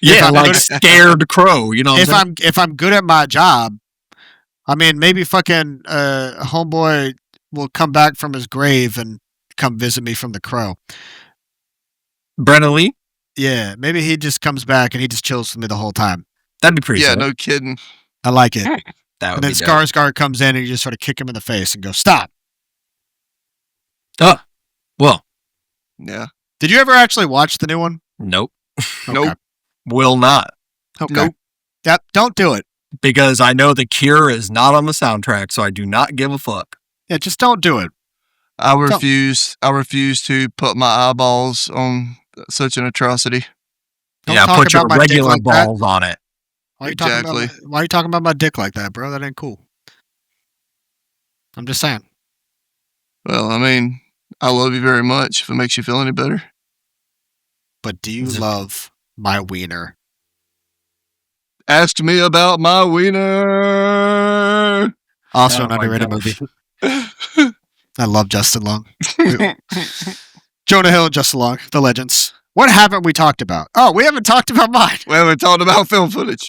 Yeah, like scared crow. You know what if I'm good at my job, I mean, maybe fucking homeboy will come back from his grave and come visit me from the crow. Brennan Lee? Yeah, maybe he just comes back and he just chills with me the whole time. That'd be pretty. Yeah, no kidding. I like it. That would and then Skarsgård comes in and you just sort of kick him in the face and go, "Stop." Well. Yeah. Did you ever actually watch the new one? Nope. Okay. Nope. Will not. Okay. Nope. Yep. Don't do it. Because I know The Cure is not on the soundtrack, so I do not give a fuck. Yeah, just don't do it. I refuse to put my eyeballs on such an atrocity. Don't put your my regular like balls on it. Why are you talking Exactly. about? Why are you talking about my dick like that, bro? That ain't cool. I'm just saying. Well, I mean, I love you very much. If it makes you feel any better. But do you love my wiener? Ask me about my wiener. Also Oh an my underrated gosh. movie. I love Justin Long. Jonah Hill and Justin Long, the legends. What haven't we talked about? Oh, we haven't talked about mine. We haven't talked about film footage.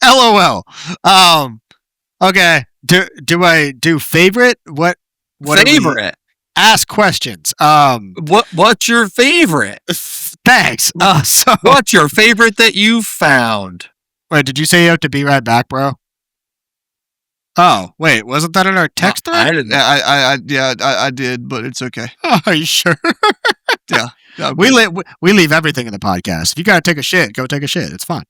LOL. Okay. Do I do favorite? What are we- Favorite? ask questions. What's your favorite? Thanks. So What's your favorite that you found? wait, did you say you have to be right back, bro? Oh, wait, wasn't that in our text I thread? didn't. I did, but it's okay. Are you sure? Yeah, we leave everything in the podcast. If you gotta take a shit, go take a shit. It's fine.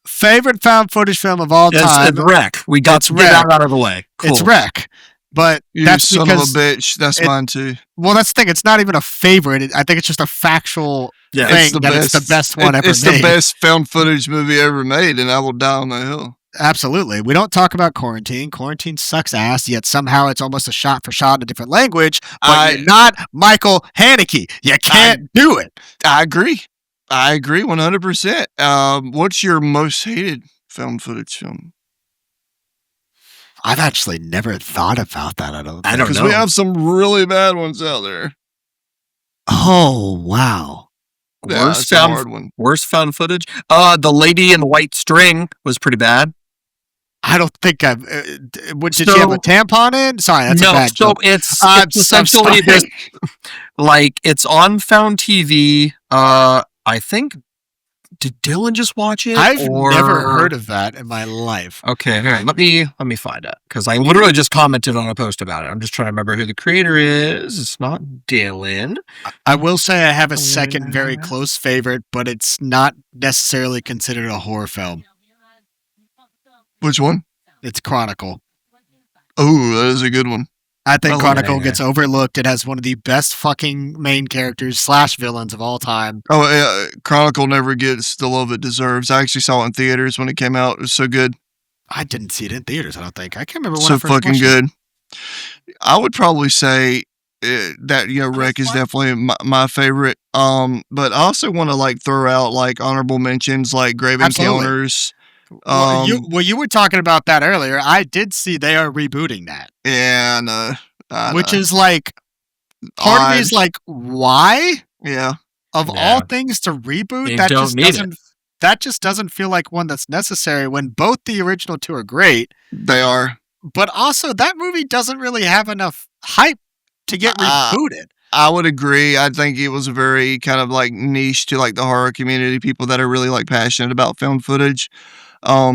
Favorite found footage film of all time. It's Wreck. We got It's to get Wreck. that out of the way. Cool. It's Wreck. But You that's son because of a bitch. That's mine too. well, that's the thing. It's not even a favorite. I think it's just a factual Yeah. thing that it's the best one ever It's made. the best found footage movie ever made, and I will die on that hill. Absolutely. We don't talk about Quarantine. Quarantine sucks ass, yet somehow it's almost a shot for shot in a different language. But you're not Michael Haneke. You can't do it. I agree. 100%. What's your most hated found footage film? I've actually never thought about that. I don't I don't Because know. we have some really bad ones out there. Oh, wow. Yeah, Worst it's a found hard one. Worst found footage. The lady in the white string was pretty bad. I don't think I've. Did she So- have a tampon in? Sorry, that's no, a bad so joke. it's I'm essentially sorry. this, like it's on Found TV. I think did Dylan just watch it? I've or- never heard of that in my life. Okay, all right. Let me find it because I literally just commented on a post about it. I'm just trying to remember who the creator is. It's not Dylan. I will say I have a second very close favorite, but it's not necessarily considered a horror film. Which one? It's Chronicle. Oh, that is a good one. I think Oh, Chronicle yeah. gets overlooked. It has one of the best fucking main characters / villains of all time. Oh, yeah, Chronicle never gets the love it deserves. I actually saw it in theaters when it came out. It was so good. I didn't see it in theaters, I don't think. I can't remember when So I first fucking watched it. good. I would probably say that Wreck is definitely my favorite. But I also want to like throw out like honorable mentions like Grave Absolutely. Encounters. You were talking about that earlier. I did see they are rebooting that, Yeah, I know. which is like part of me is like, why? Yeah. Of Yeah. all things to reboot, They that don't just need it. doesn't. That just doesn't feel like one that's necessary. When both the original two are great, They are. but also that movie doesn't really have enough hype to get rebooted. I would agree. I think it was a very kind of like niche to like the horror community, people that are really like passionate about film footage. I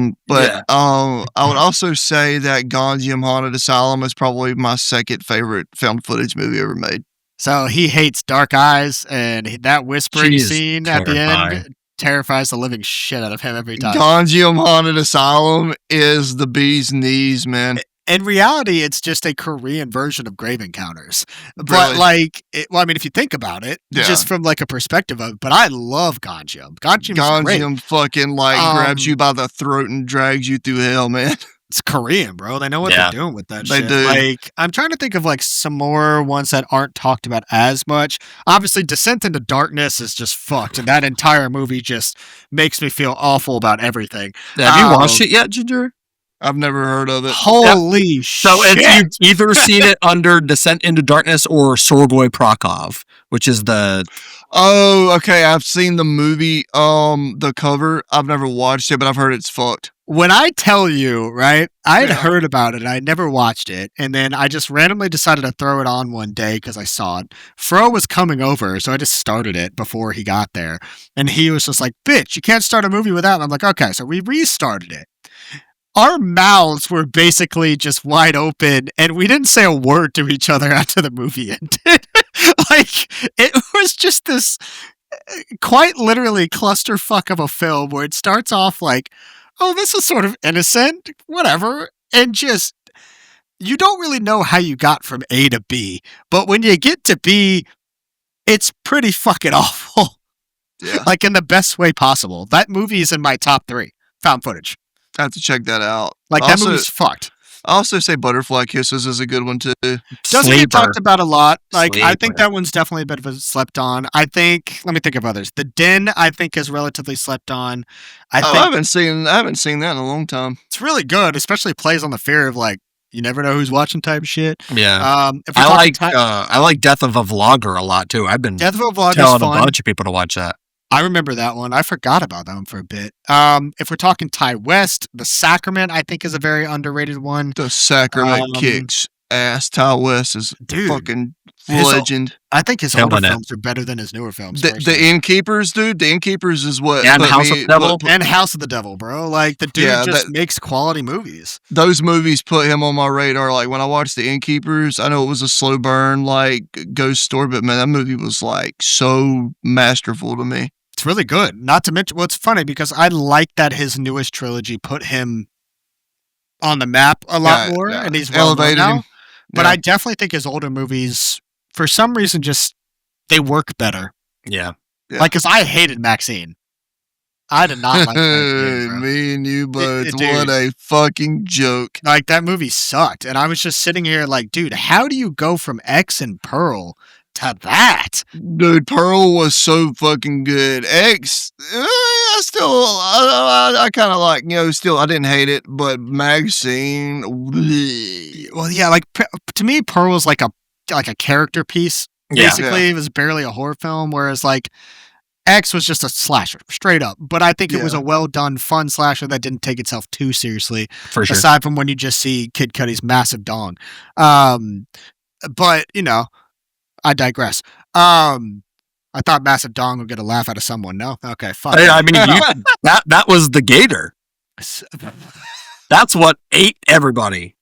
would also say that Gonjiam Haunted Asylum is probably my second favorite found footage movie ever made. So he hates Dark Eyes, and that whispering She's scene at the terrifying. end terrifies the living shit out of him every time. Gonjiam Haunted Asylum is the bee's knees, man. In reality, it's just a Korean version of Grave Encounters. But Really? like, I mean, if you think about it, Yeah. just from like a perspective of, but I love Gonjiam. Gonjiam's great. Gonjiam fucking like grabs you by the throat and drags you through hell, man. It's Korean, bro. They know what Yeah. they're doing with that They shit. do. Like, I'm trying to think of like some more ones that aren't talked about as much. Obviously, Descent into Darkness is just fucked, and that entire movie just makes me feel awful about everything. Have you watched it yet, Ginger? I've never heard of it. Holy shit! So you've either seen it under Descent into Darkness or Sorgoy Prokov, which is the Oh, okay. I've seen the movie, the cover. I've never watched it, but I've heard it's fucked. When I tell you, right, I had Yeah. heard about it. I never watched it. And then I just randomly decided to throw it on one day because I saw it. Fro was coming over, so I just started it before he got there. And he was just like, bitch, you can't start a movie without. And I'm like, okay, so we restarted it. Our mouths were basically just wide open, and we didn't say a word to each other after the movie ended. Like, it was just this quite literally clusterfuck of a film where it starts off like, oh, this is sort of innocent, whatever, and just you don't really know how you got from A to B, but when you get to B, it's pretty fucking awful. Yeah. Like in the best way possible. That movie is in my top 3 found footage. I have to check that out. Like that movie's fucked. I also say Butterfly Kisses is a good one too. Doesn't get talked about a lot. Like I think Sleeper. that one's definitely a bit of a slept on. I think. Let me think of others. The Den, I think, is relatively slept on. I think I haven't seen that in a long time. it's really good, especially plays on the fear of like you never know who's watching type shit. Yeah. If we're I like Death of a Vlogger a lot too. I've been Death of a Vlog is telling a fun. bunch of people to watch that. I remember that one. I forgot about that one for a bit. If we're talking Ty West, The Sacrament, I think is a very underrated one. The Sacrament kicks ass. Ty West is Dude, fucking his- legend. I think his Killing older it. films are better than his newer films. The personally. Innkeepers, dude. The Innkeepers is what. And put House of me- the Devil. what- and House of the Devil, bro. Like the dude Yeah, just that- makes quality movies. Those movies put him on my radar. Like when I watched The Innkeepers, I know it was a slow burn, like ghost story, but man, that movie was like so masterful to me. It's really good. Not to mention, well, it's funny because I like that his newest trilogy put him on the map a lot Yeah, more, yeah. and he's well known Elevated now. him. But Yeah. I definitely think his older movies, for some reason, just they work better. Yeah. Yeah. Like, cause I hated Maxine. I did not like Maxine, bro. Me and you both. dude. What a fucking joke. Like that movie sucked, and I was just sitting here like, dude, how do you go from X and Pearl to that? Dude, Pearl was so fucking good. X, I kind of like, still, I didn't hate it, but Maxine, bleh. Well, yeah, like to me, Pearl was like a character piece. Yeah. Basically, it was barely a horror film, whereas like X was just a slasher, straight up. But I think it was Yeah. a well done, fun slasher that didn't take itself too seriously. For sure. Aside from when you just see Kid Cudi's massive dong. But I digress. I thought massive dong would get a laugh out of someone. No, okay, fuck. I mean, that was the gator. That's what ate everybody.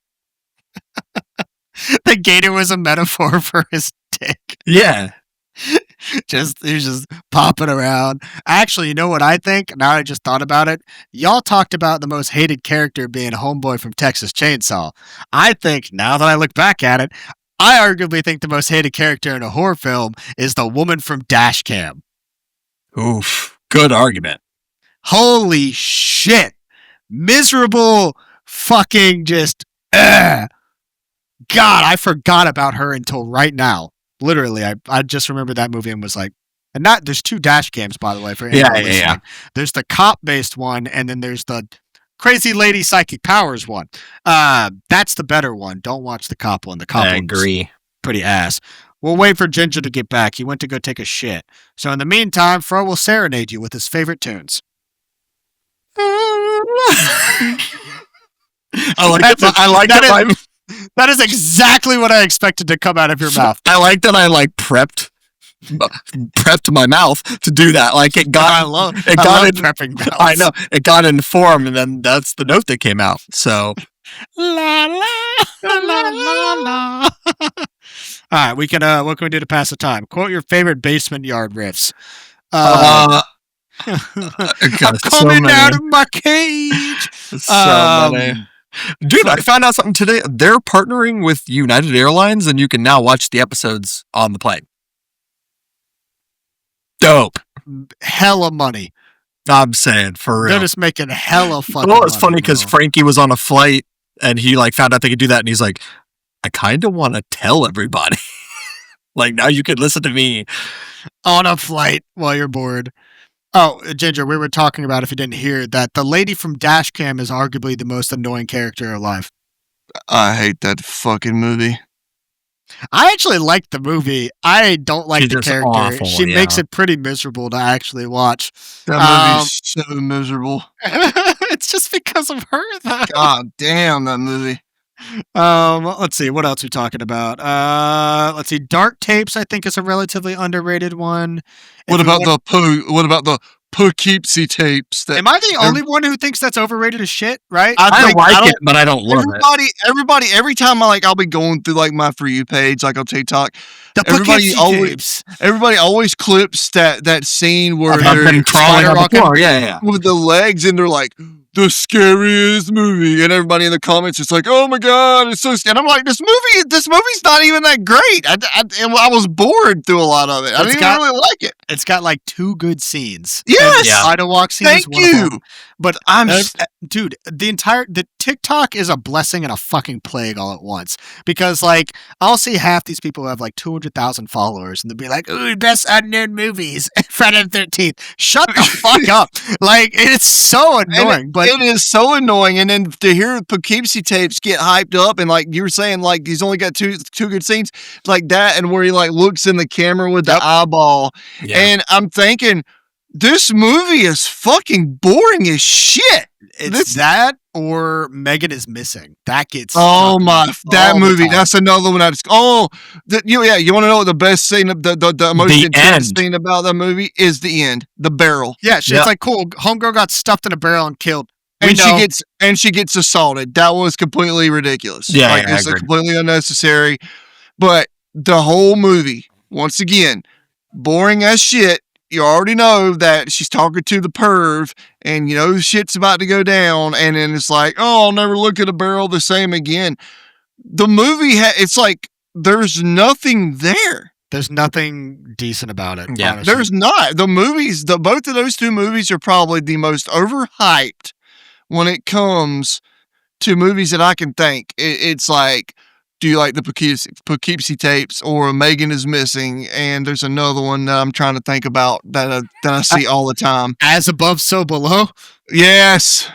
The gator was a metaphor for his dick. Yeah. He was just popping around. Actually, you know what I think? Now I just thought about it. Y'all talked about the most hated character being Homeboy from Texas Chainsaw. I think, now that I look back at it, I arguably think the most hated character in a horror film is the woman from Dashcam. Oof. Good argument. Holy shit. Miserable fucking just, God, I forgot about her until right now. Literally, I just remembered that movie and was like, and there's 2 dash cams, by the way, for anyone listening. Yeah. There's the cop-based one, and then there's the crazy lady psychic powers one. That's the better one. Don't watch the cop one. The cop I one's agree. pretty ass. We'll wait for Ginger to get back. He went to go take a shit. So in the meantime, Fro will serenade you with his favorite tunes. That is exactly what I expected to come out of your mouth. I like that I prepped my mouth to do that. Like it got I love prepping mouths. I know. It got in form and then that's the note that came out. So La la la la la. All right, we can. What can we do to pass the time? Quote your favorite basement yard riffs. God, I'm so coming many. out of my cage. So many. Dude, I found out something today. They're partnering with United Airlines and you can now watch the episodes on the plane. Dope. Hella money. I'm saying, for real. They're just making hella fucking. Well, it's money, funny because bro. Frankie was on a flight and he found out they could do that and he's like, I kind of want to tell everybody. Now you could listen to me. On a flight while you're bored. Oh, Ginger, we were talking about, if you didn't hear, that the lady from Dashcam is arguably the most annoying character alive. I hate that fucking movie. I actually like the movie. I don't like She's the just character. awful, She yeah. makes it pretty miserable to actually watch. That movie's so miserable. It's just because of her, though. God damn, that movie. Let's see. What else are we talking about? Let's see. Dark Tapes, I think, is a relatively underrated one. What about the Poughkeepsie tapes? That Am I the only one who thinks that's overrated as shit? Right? I like it, but I don't love it. everybody, every time I'll be going through my For You page, on TikTok. The everybody Poughkeepsie always- Tapes. Everybody always clips that scene where I've they're been crawling on the skyrocketing. floor. Yeah. with the legs and they're like, the scariest movie, and everybody in the comments is like, "Oh my god, it's so scary." And I'm like, this movie's not even that great. I was bored through a lot of it. I didn't really like it. It's got like 2 good scenes. Yes, the sidewalk scene is thank one of you. them. But dude, the TikTok is a blessing and a fucking plague all at once. Because like I'll see half these people who have like 200,000 followers, and they'll be like, "Ooh, best unknown movies, Friday the 13th." Shut the fuck up! Like it's so annoying. But it is so annoying. And then to hear Poughkeepsie tapes get hyped up, and like you were saying, like he's only got two good scenes like that, and where he like looks in the camera with the eyeball, and I'm thinking, this movie is fucking boring as shit. It's that or Megan is Missing. That gets that movie. That's another one. You want to know what the best scene, the most intense scene about that movie is? The end, the barrel. Yeah, it's like cool. Homegirl got stuffed in a barrel and killed. And she gets assaulted. That was completely ridiculous. Yeah, like, it's completely unnecessary. But the whole movie, once again, boring as shit. You already know that she's talking to the perv, and you know shit's about to go down, and then it's like, oh, I'll never look at a barrel the same again. The movie, it's like there's nothing there. There's nothing decent about it. Yeah, honestly. There's not. The movies, both of those two movies are probably the most overhyped when it comes to movies that I can think. It's like, do you like the Poughkeepsie tapes or Megan is Missing? And there's another one that I'm trying to think about that I see all the time. As Above, So Below? Yes.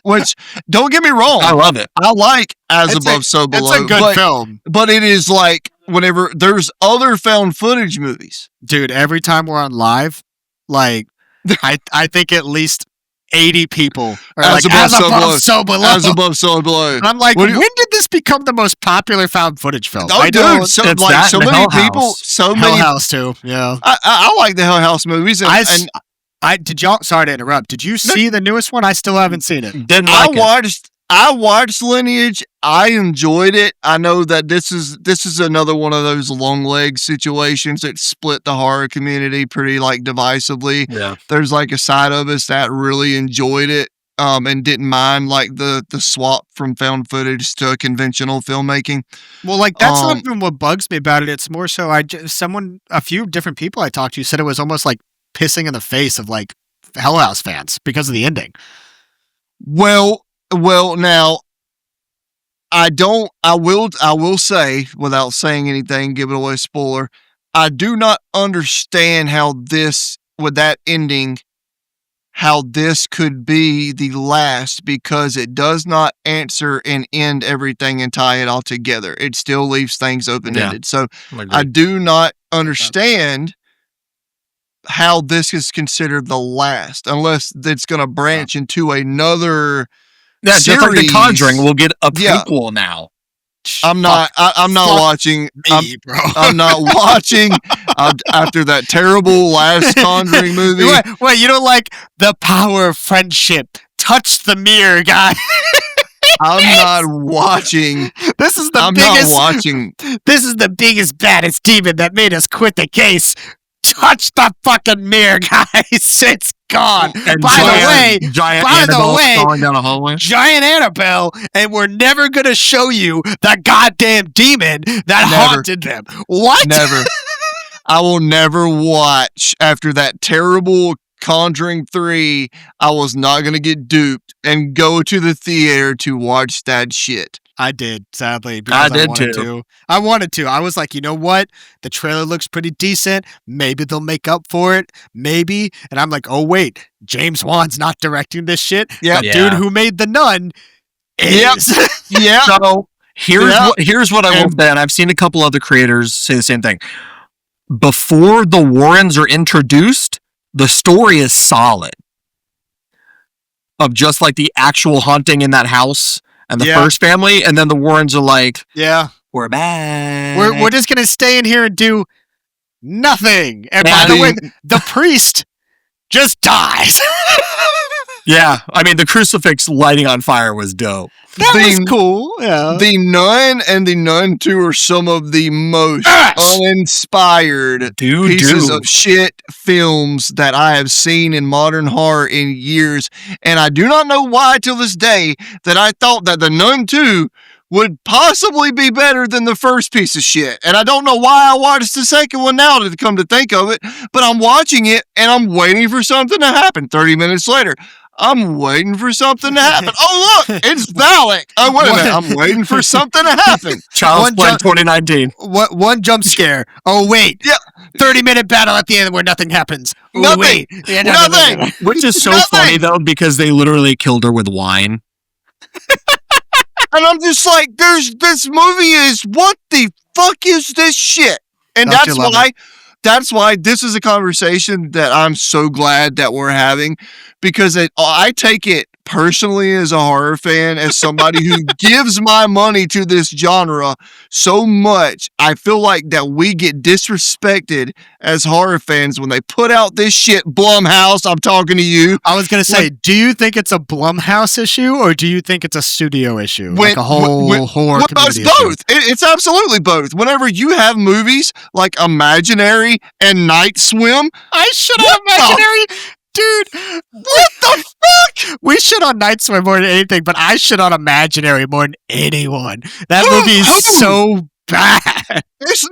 Which, don't get me wrong. I love it. I like Above, So Below. It's a good film. But it is like, whenever there's other found footage movies. Dude, every time we're on live, like, I think at least 80 people are As like, above, as so above, below. so below. As Above, So Below. And I'm like, when did this become the most popular found footage film? Oh, dude, so many people, Hell House too. Yeah, I like the Hell House movies. Did y'all? Sorry to interrupt. Did you see the newest one? I still haven't seen it. I watched Lineage. I enjoyed it. I know that this is another one of those long leg situations that split the horror community pretty like divisively. Yeah, there's like a side of us that really enjoyed it. And didn't mind like the swap from found footage to conventional filmmaking. Well, like that's not even what bugs me about it. It's more so a few different people I talked to said it was almost like pissing in the face of like Hell House fans because of the ending. Well, now I will say, without saying anything, give it away a spoiler, I do not understand how this, with that ending, how this could be the last, because it does not answer and end everything and tie it all together. It still leaves things open-ended. So I do not understand how this is considered the last, unless it's going to branch into another series. Just like The Conjuring, we'll get a prequel now. I'm not watching. I'm not watching after that terrible last Conjuring movie. Wait, you don't like The Power of Friendship? Touch the mirror, guy. I'm not watching. This is the biggest, baddest demon that made us quit the case. Touch the fucking mirror, guys. It's gone. And by the way, falling down a hallway. Giant Annabelle, and we're never going to show you the goddamn demon that haunted them. What? Never. I will never watch after that terrible Conjuring 3. I was not going to get duped and go to the theater to watch that shit. I did, sadly. I did too. I wanted to. I was like, you know what? The trailer looks pretty decent. Maybe they'll make up for it. Maybe. And I'm like, oh, wait. James Wan's not directing this shit. Yeah. The dude who made The Nun is. Yeah. So here's what I will say, and I've seen a couple other creators say the same thing. Before the Warrens are introduced, the story is solid. Of just like the actual haunting in that house. And the first family, and then the Warrens are like, we're back. We're just going to stay in here and do nothing. And by the way, the priest just dies. Yeah, I mean the crucifix lighting on fire was dope. That was cool. Yeah. The Nun and the Nun 2 are some of the most uninspired pieces of shit films that I have seen in modern horror in years. And I do not know why till this day that I thought that the Nun 2 would possibly be better than the first piece of shit. And I don't know why I watched the second one now to come to think of it, but I'm watching it and I'm waiting for something to happen. 30 minutes later, I'm waiting for something to happen. Oh, look, it's Valak. Oh, wait a minute. I'm waiting for something to happen. Child's Play 2019. One jump scare. Oh, wait. Yeah. 30-minute battle at the end where nothing happens. Oh, Nothing. Wait. Yeah, Nothing. Which is so Nothing. funny, though, because they literally killed her with wine. And I'm just like, this movie is, what the fuck is this shit? And that's why this is a conversation that I'm so glad that we're having, because I take it personally as a horror fan, as somebody who gives my money to this genre so much. I feel like that we get disrespected as horror fans when they put out this shit. Blumhouse, I'm talking to you. I was going to say, do you think it's a Blumhouse issue or do you think it's a studio issue? Like a whole horror community It's both. It's absolutely both. Whenever you have movies like Imaginary and Night Swim, I shit on Imaginary. Dude, what the fuck? We shit on Night Swim more than anything, but I shit on Imaginary more than anyone. That movie is so bad. It's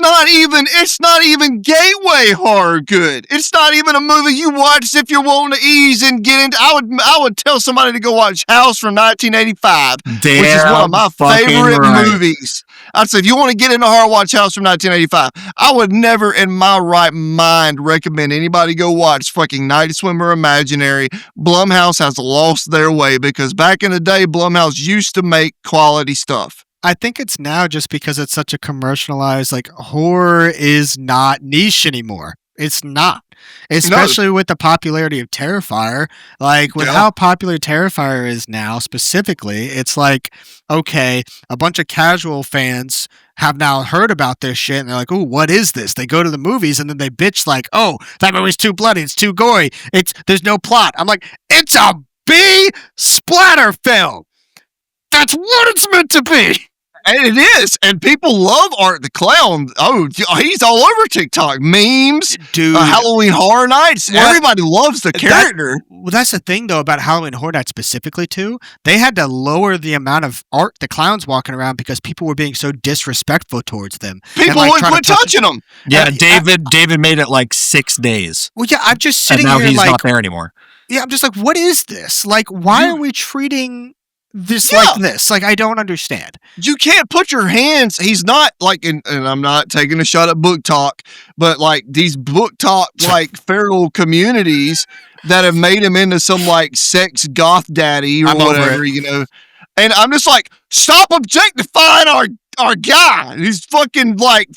not even gateway horror good. It's not even a movie you watch if you're wanting to ease and get into. I would tell somebody to go watch House from 1985, which is one of my favorite movies. I'd say if you want to get into horror, watch House from 1985. I would never in my right mind recommend anybody go watch fucking Night Swim or Imaginary. Blumhouse has lost their way because back in the day, Blumhouse used to make quality stuff. I think it's now just because it's such a commercialized, like, horror is not niche anymore. It's not. Especially with the popularity of Terrifier. Like, with how popular Terrifier is now, specifically, it's like, okay, a bunch of casual fans have now heard about this shit, and they're like, ooh, what is this? They go to the movies, and then they bitch like, oh, that movie's too bloody, it's too gory, there's no plot. I'm like, it's a B splatter film! That's what it's meant to be! And it is. And people love Art the Clown. Oh, he's all over TikTok. Memes, dude. Halloween Horror Nights. What? Everybody loves the character. That's the thing, though, about Halloween Horror Nights specifically, too. They had to lower the amount of Art the Clowns walking around because people were being so disrespectful towards them. People wouldn't quit touching them. Yeah, David made it like 6 days. Well, yeah, I'm just sitting here like... he's not there anymore. Yeah, I'm just like, what is this? Like, why are we treating... this like this? Like, I don't understand. You can't put your hands. He's not like, and I'm not taking a shot at Book Talk, but like these Book Talk like feral communities that have made him into some like sex goth daddy or whatever, you know. And I'm just like, stop objectifying our guy. He's fucking like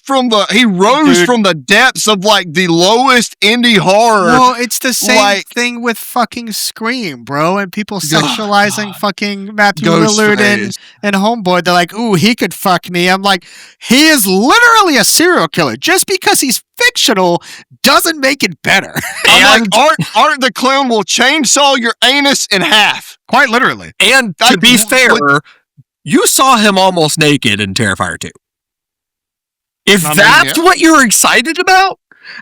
he rose from the depths of like the lowest indie horror. Well, it's the same thing with fucking Scream, bro, and people sexualizing fucking Matthew Lillard and Homeboy. They're like, ooh, he could fuck me. I'm like, he is literally a serial killer. Just because he's fictional doesn't make it better. I'm like, Art the Clown will chainsaw your anus in half. Quite literally. And to be fair, you saw him almost naked in Terrifier 2. If that's what you're excited about,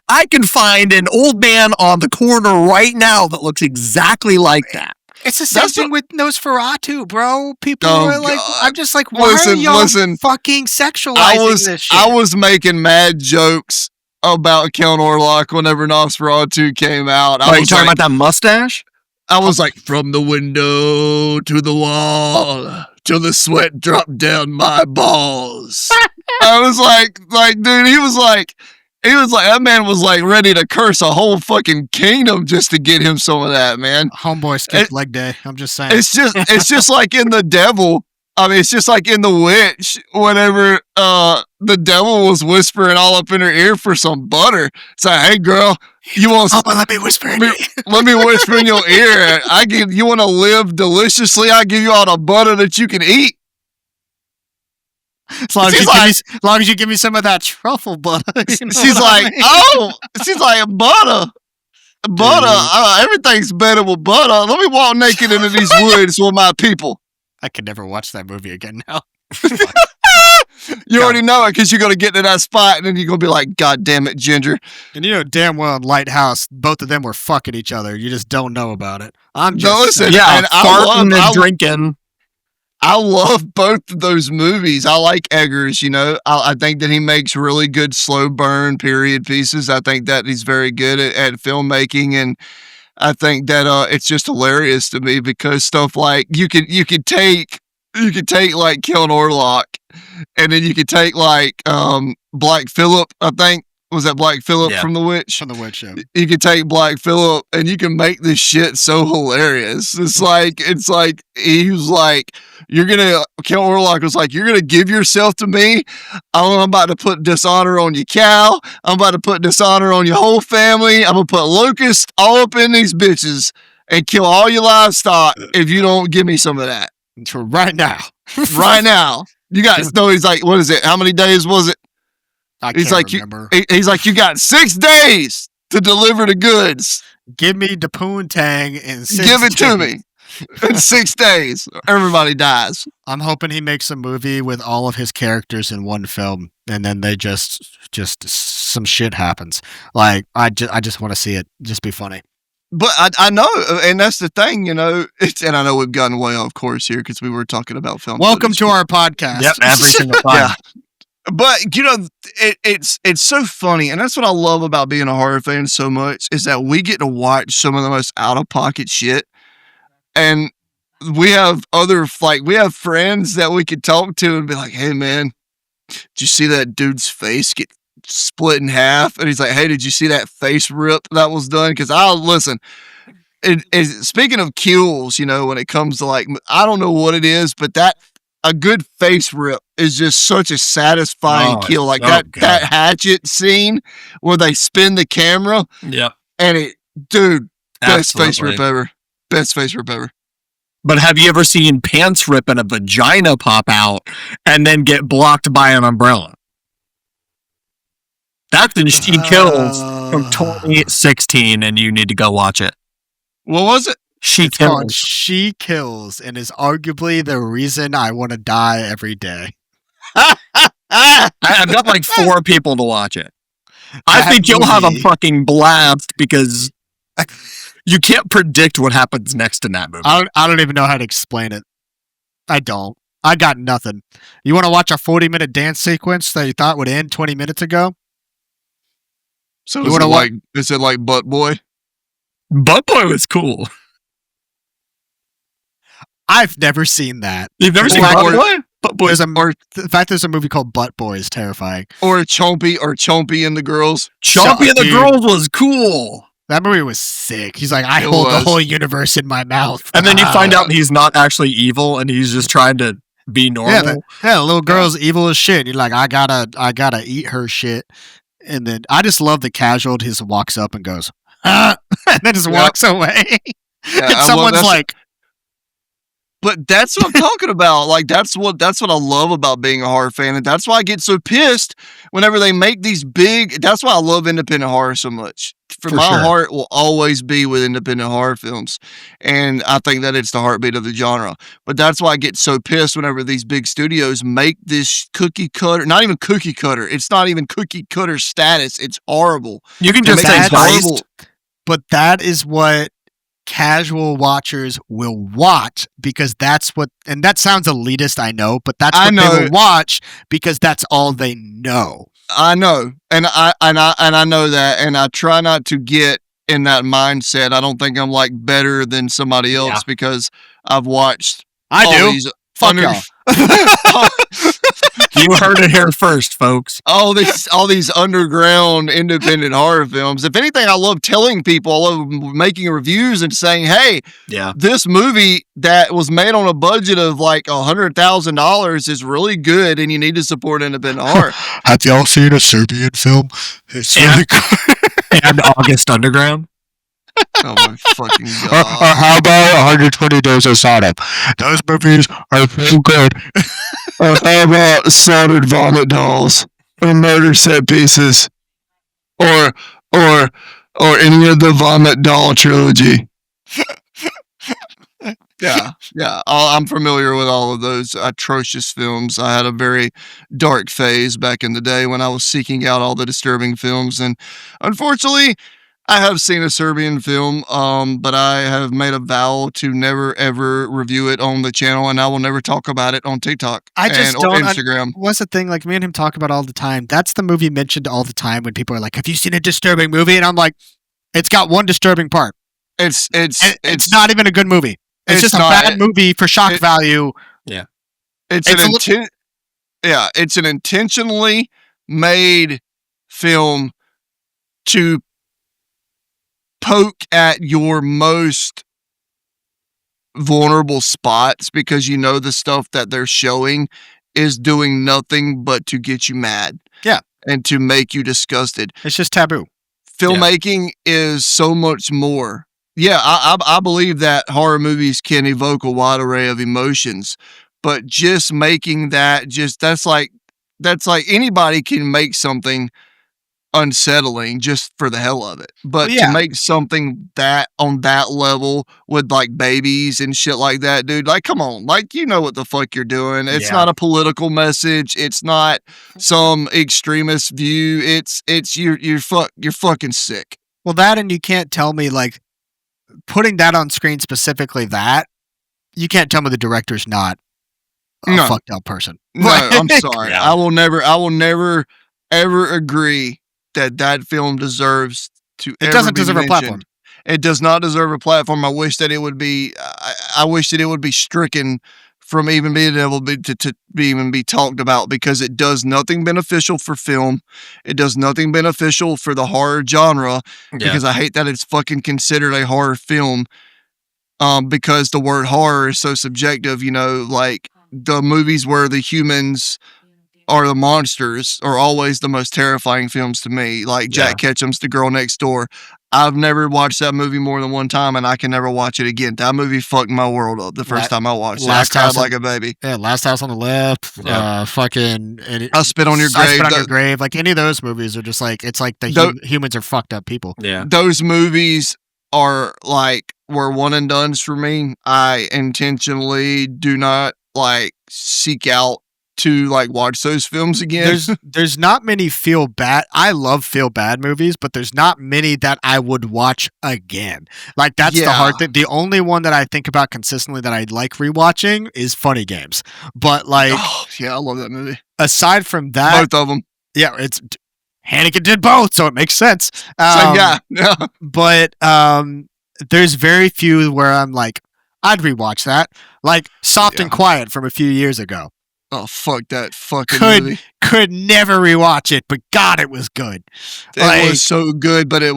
I can find an old man on the corner right now that looks exactly like that. It's the same thing with Nosferatu, bro. People are like, I'm just like, why are y'all fucking sexualizing this shit? I was making mad jokes about Count Orlok whenever Nosferatu came out. Are you talking about that mustache? I was like, from the window to the wall, till the sweat dropped down my balls. I was like, dude, he was like, that man was like ready to curse a whole fucking kingdom just to get him some of that, man. Homeboy skipped leg day. I'm just saying. It's just like in The Devil. I mean, it's just like in The Witch, whenever the devil was whispering all up in her ear for some butter. It's like, hey, girl, you want? Let me whisper in let me whisper in your ear. You want to live deliciously? I give you all the butter that you can eat. As long as you give me some of that truffle butter. She's like, butter. butter. Everything's better with butter. Let me walk naked into these woods with my people. I could never watch that movie again now. You already know it because you're going to get to that spot and then you're going to be like, God damn it, Ginger. And you know damn well in Lighthouse, both of them were fucking each other. You just don't know about it. I'm just No, listen, Yeah, and farting and drinking. I love both of those movies. I like Eggers, you know. I think that he makes really good slow burn period pieces. I think that he's very good at filmmaking, and I think that it's just hilarious to me because stuff like you could take like Killing Orlock, and then you could take like Black Phillip, I think. Was that Black Phillip Yeah. from The Witch? from the Witch Show. You could take Black Phillip and you can make this shit so hilarious. It's like he was like, Kel Orlock was like, you're gonna give yourself to me. I'm about to put dishonor on your cow. I'm about to put dishonor on your whole family. I'm gonna put locusts all up in these bitches and kill all your livestock if you don't give me some of that Right now. right now. You guys know he's like, what is it? How many days was it? I He's can't like, remember. He's like, you got 6 days to deliver the goods. Give me the poontang and Give it to me in 6 days. Everybody dies. I'm hoping he makes a movie with all of his characters in one film, and then they just some shit happens. Like I just want to see it. Just be funny. But I know, and that's the thing, you know. And I know we've gotten way off course here because we were talking about film. Welcome footage. to our podcast. Yep, every single time. Yeah. But you know, it's so funny, and that's what I love about being a horror fan so much is that we get to watch some of the most out of pocket shit, and we have we have friends that we could talk to and be like, "Hey, man, did you see that dude's face get split in half?" And he's like, "Hey, did you see that face rip that was done?" Because I'll listen. Speaking of kills, you know, when it comes to like, I don't know what it is, but a good face rip is just such a satisfying kill. Like so good. that hatchet scene where they spin the camera Yep. and dude, best face Absolutely. rip ever. Best face rip ever. But have you ever seen pants rip and a vagina pop out and then get blocked by an umbrella? That's in She Kills from 2016, and you need to go watch it. What was it? She It's called Kills. She Kills, and is arguably the reason I want to die every day. I've got like 4 people to watch it. I That think you'll have a movie- fucking blast because you can't predict what happens next in that movie. I don't even know how to explain it. I don't. I got nothing. You want to watch a 40-minute dance sequence that you thought would end 20 minutes ago? So You wanna is it like Butt Boy? Butt Boy was cool. I've never seen that. You've never seen Or- Butt Boy? Butt Boy. The fact there's a movie called Butt Boy is terrifying. Or Chompy and the Girls? Chompy and the Dude. Girls was cool. That movie was sick. He's like, I It hold the was. whole universe in my mouth. And then you find out he's not actually evil and he's just trying to be normal. Yeah, the little girl's evil as shit. You're like, I gotta eat her shit. And then I just love the casual. He just walks up and goes, and then just Yep. walks away. Yeah, And someone's like, but that's what I'm talking about. Like that's what I love about being a horror fan, and that's why I get so pissed whenever they make these big. That's why I love independent horror so much. For my sure. heart will always be with independent horror films, and I think that it's the heartbeat of the genre. But that's why I get so pissed whenever these big studios make this cookie cutter. Not even cookie cutter. It's not even cookie cutter status. It's horrible. You can They just make say these that's- heist. horrible. but that is what casual watchers will watch because that's what, and that sounds elitist, I know, but that's I what know. they will watch because that's all they know. I know, and I know that, and I try not to get in that mindset. I don't think I'm like better than somebody else Yeah. because I've watched. I all do. These Fuck under- y'all. You heard it here first, folks. all these underground independent horror films. If anything, I love telling people, I love making reviews and saying, "Hey, Yeah. this movie that was made on a budget of like $100,000 is really good, and you need to support independent horror." Have y'all seen a Serbian film? It's Yeah. really good. And August Underground. Oh my fucking Or god! how about 120 Days of Sodom? Those movies are so good. Or how about Soldered Vomit Dolls or Murder Set Pieces, or or any of the Vomit Doll trilogy. Yeah. I'm familiar with all of those atrocious films. I had a very dark phase back in the day when I was seeking out all the disturbing films, and unfortunately, I have seen a Serbian film, but I have made a vow to never ever review it on the channel, and I will never talk about it on TikTok I just or don't. Instagram. What's the thing? Like me and him talk about all the time. That's the movie mentioned all the time when people are like, "Have you seen a disturbing movie?" And I'm like, "It's got one disturbing part. It's not even a good movie. It's just a bad movie for shock value." It's an intentionally made film to poke at your most vulnerable spots, because you know the stuff that they're showing is doing nothing but to get you mad. Yeah. And to make you disgusted. It's just taboo. Filmmaking is so much more. Yeah, I believe that horror movies can evoke a wide array of emotions, but just making that that's like anybody can make something unsettling just for the hell of it. But to make something that on that level with like babies and shit like that, dude, like come on, like you know what the fuck you're doing. It's not a political message. It's not some extremist view. It's you're fucking sick. Well, that, and you can't tell me like putting that on screen specifically, that you can't tell me the director's not a fucked up person. No, I'm sorry. I will never ever agree that film deserves to. It doesn't deserve a platform. It does not deserve a platform. I wish that it would be. I wish that it would be stricken from even being able to even be talked about, because it does nothing beneficial for film. It does nothing beneficial for the horror genre, because I hate that it's fucking considered a horror film. Because the word horror is so subjective. You know, like the movies where the humans are the monsters are always the most terrifying films to me. Like Jack Ketchum's The Girl Next Door. I've never watched that movie more than one time, and I can never watch it again. That movie fucked my world up the first time I watched it. I cried like a baby. Yeah, Last House on the Left. Fucking. I Spit on Your Grave. I Spit on Your Grave. Like any of those movies are just like, it's like humans are fucked up people. Yeah. Those movies are like were one and dones for me. I intentionally do not like seek out to like watch those films again. There's not many feel bad. I love feel bad movies, but there's not many that I would watch again. Like that's the hard thing. The only one that I think about consistently that I like rewatching is Funny Games. But like, I love that movie. Aside from that, both of them. Yeah, it's Haneke did both, so it makes sense. Yeah. But there's very few where I'm like, I'd rewatch that. Like Soft and Quiet from a few years ago. Oh, fuck that fucking movie. Could never rewatch it, but God, it was good. It was so good, but it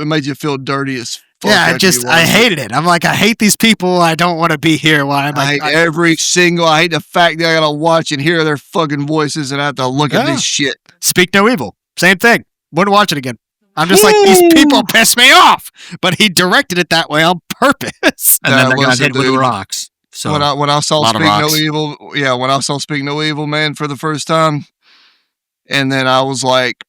made you feel dirty as fuck. Yeah, I hated it. I'm like, I hate these people. I don't want to be here. While I'm like, I hate the fact that I gotta watch and hear their fucking voices and I have to look at this shit. Speak No Evil. Same thing. Wouldn't watch it again. I'm just like, these people piss me off. But he directed it that way on purpose. And then they got hit with rocks. So when I saw Speak No Evil, when I saw Speak No Evil, man, for the first time, and then I was like,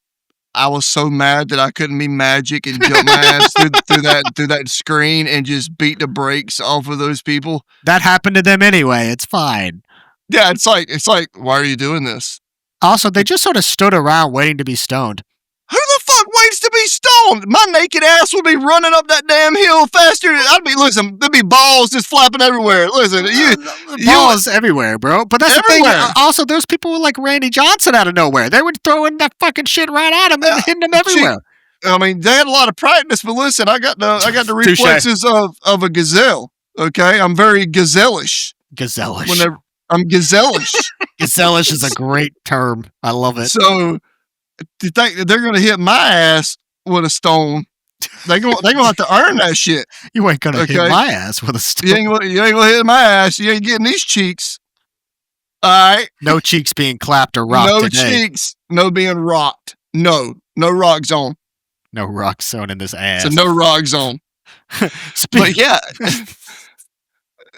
I was so mad that I couldn't be magic and jump my ass through that screen and just beat the brakes off of those people. That happened to them anyway. It's fine. Yeah, it's like, why are you doing this? Also, they just sort of stood around waiting to be stoned. Who the fuck waits to be stoned? My naked ass would be running up that damn hill faster. There'd be balls just flapping everywhere. Listen, balls everywhere, bro. But that's everywhere. The thing. Also, those people were like Randy Johnson out of nowhere. They were throwing that fucking shit right at him and hitting him everywhere. I mean, they had a lot of practice, but listen, I got the reflexes of a gazelle. Okay, I'm very gazelle-ish. Gazelle-ish. I'm gazelle-ish. Gazelle-ish is a great term. I love it. So to think that they're gonna hit my ass with a stone, they gonna have to earn that shit. You ain't gonna hit my ass with a stone. You ain't gonna hit my ass. You ain't getting these cheeks. All right. No cheeks being clapped or rocked. No cheeks. No being rocked. No rock zone. No rock zone in this ass. So no rock zone. But yeah.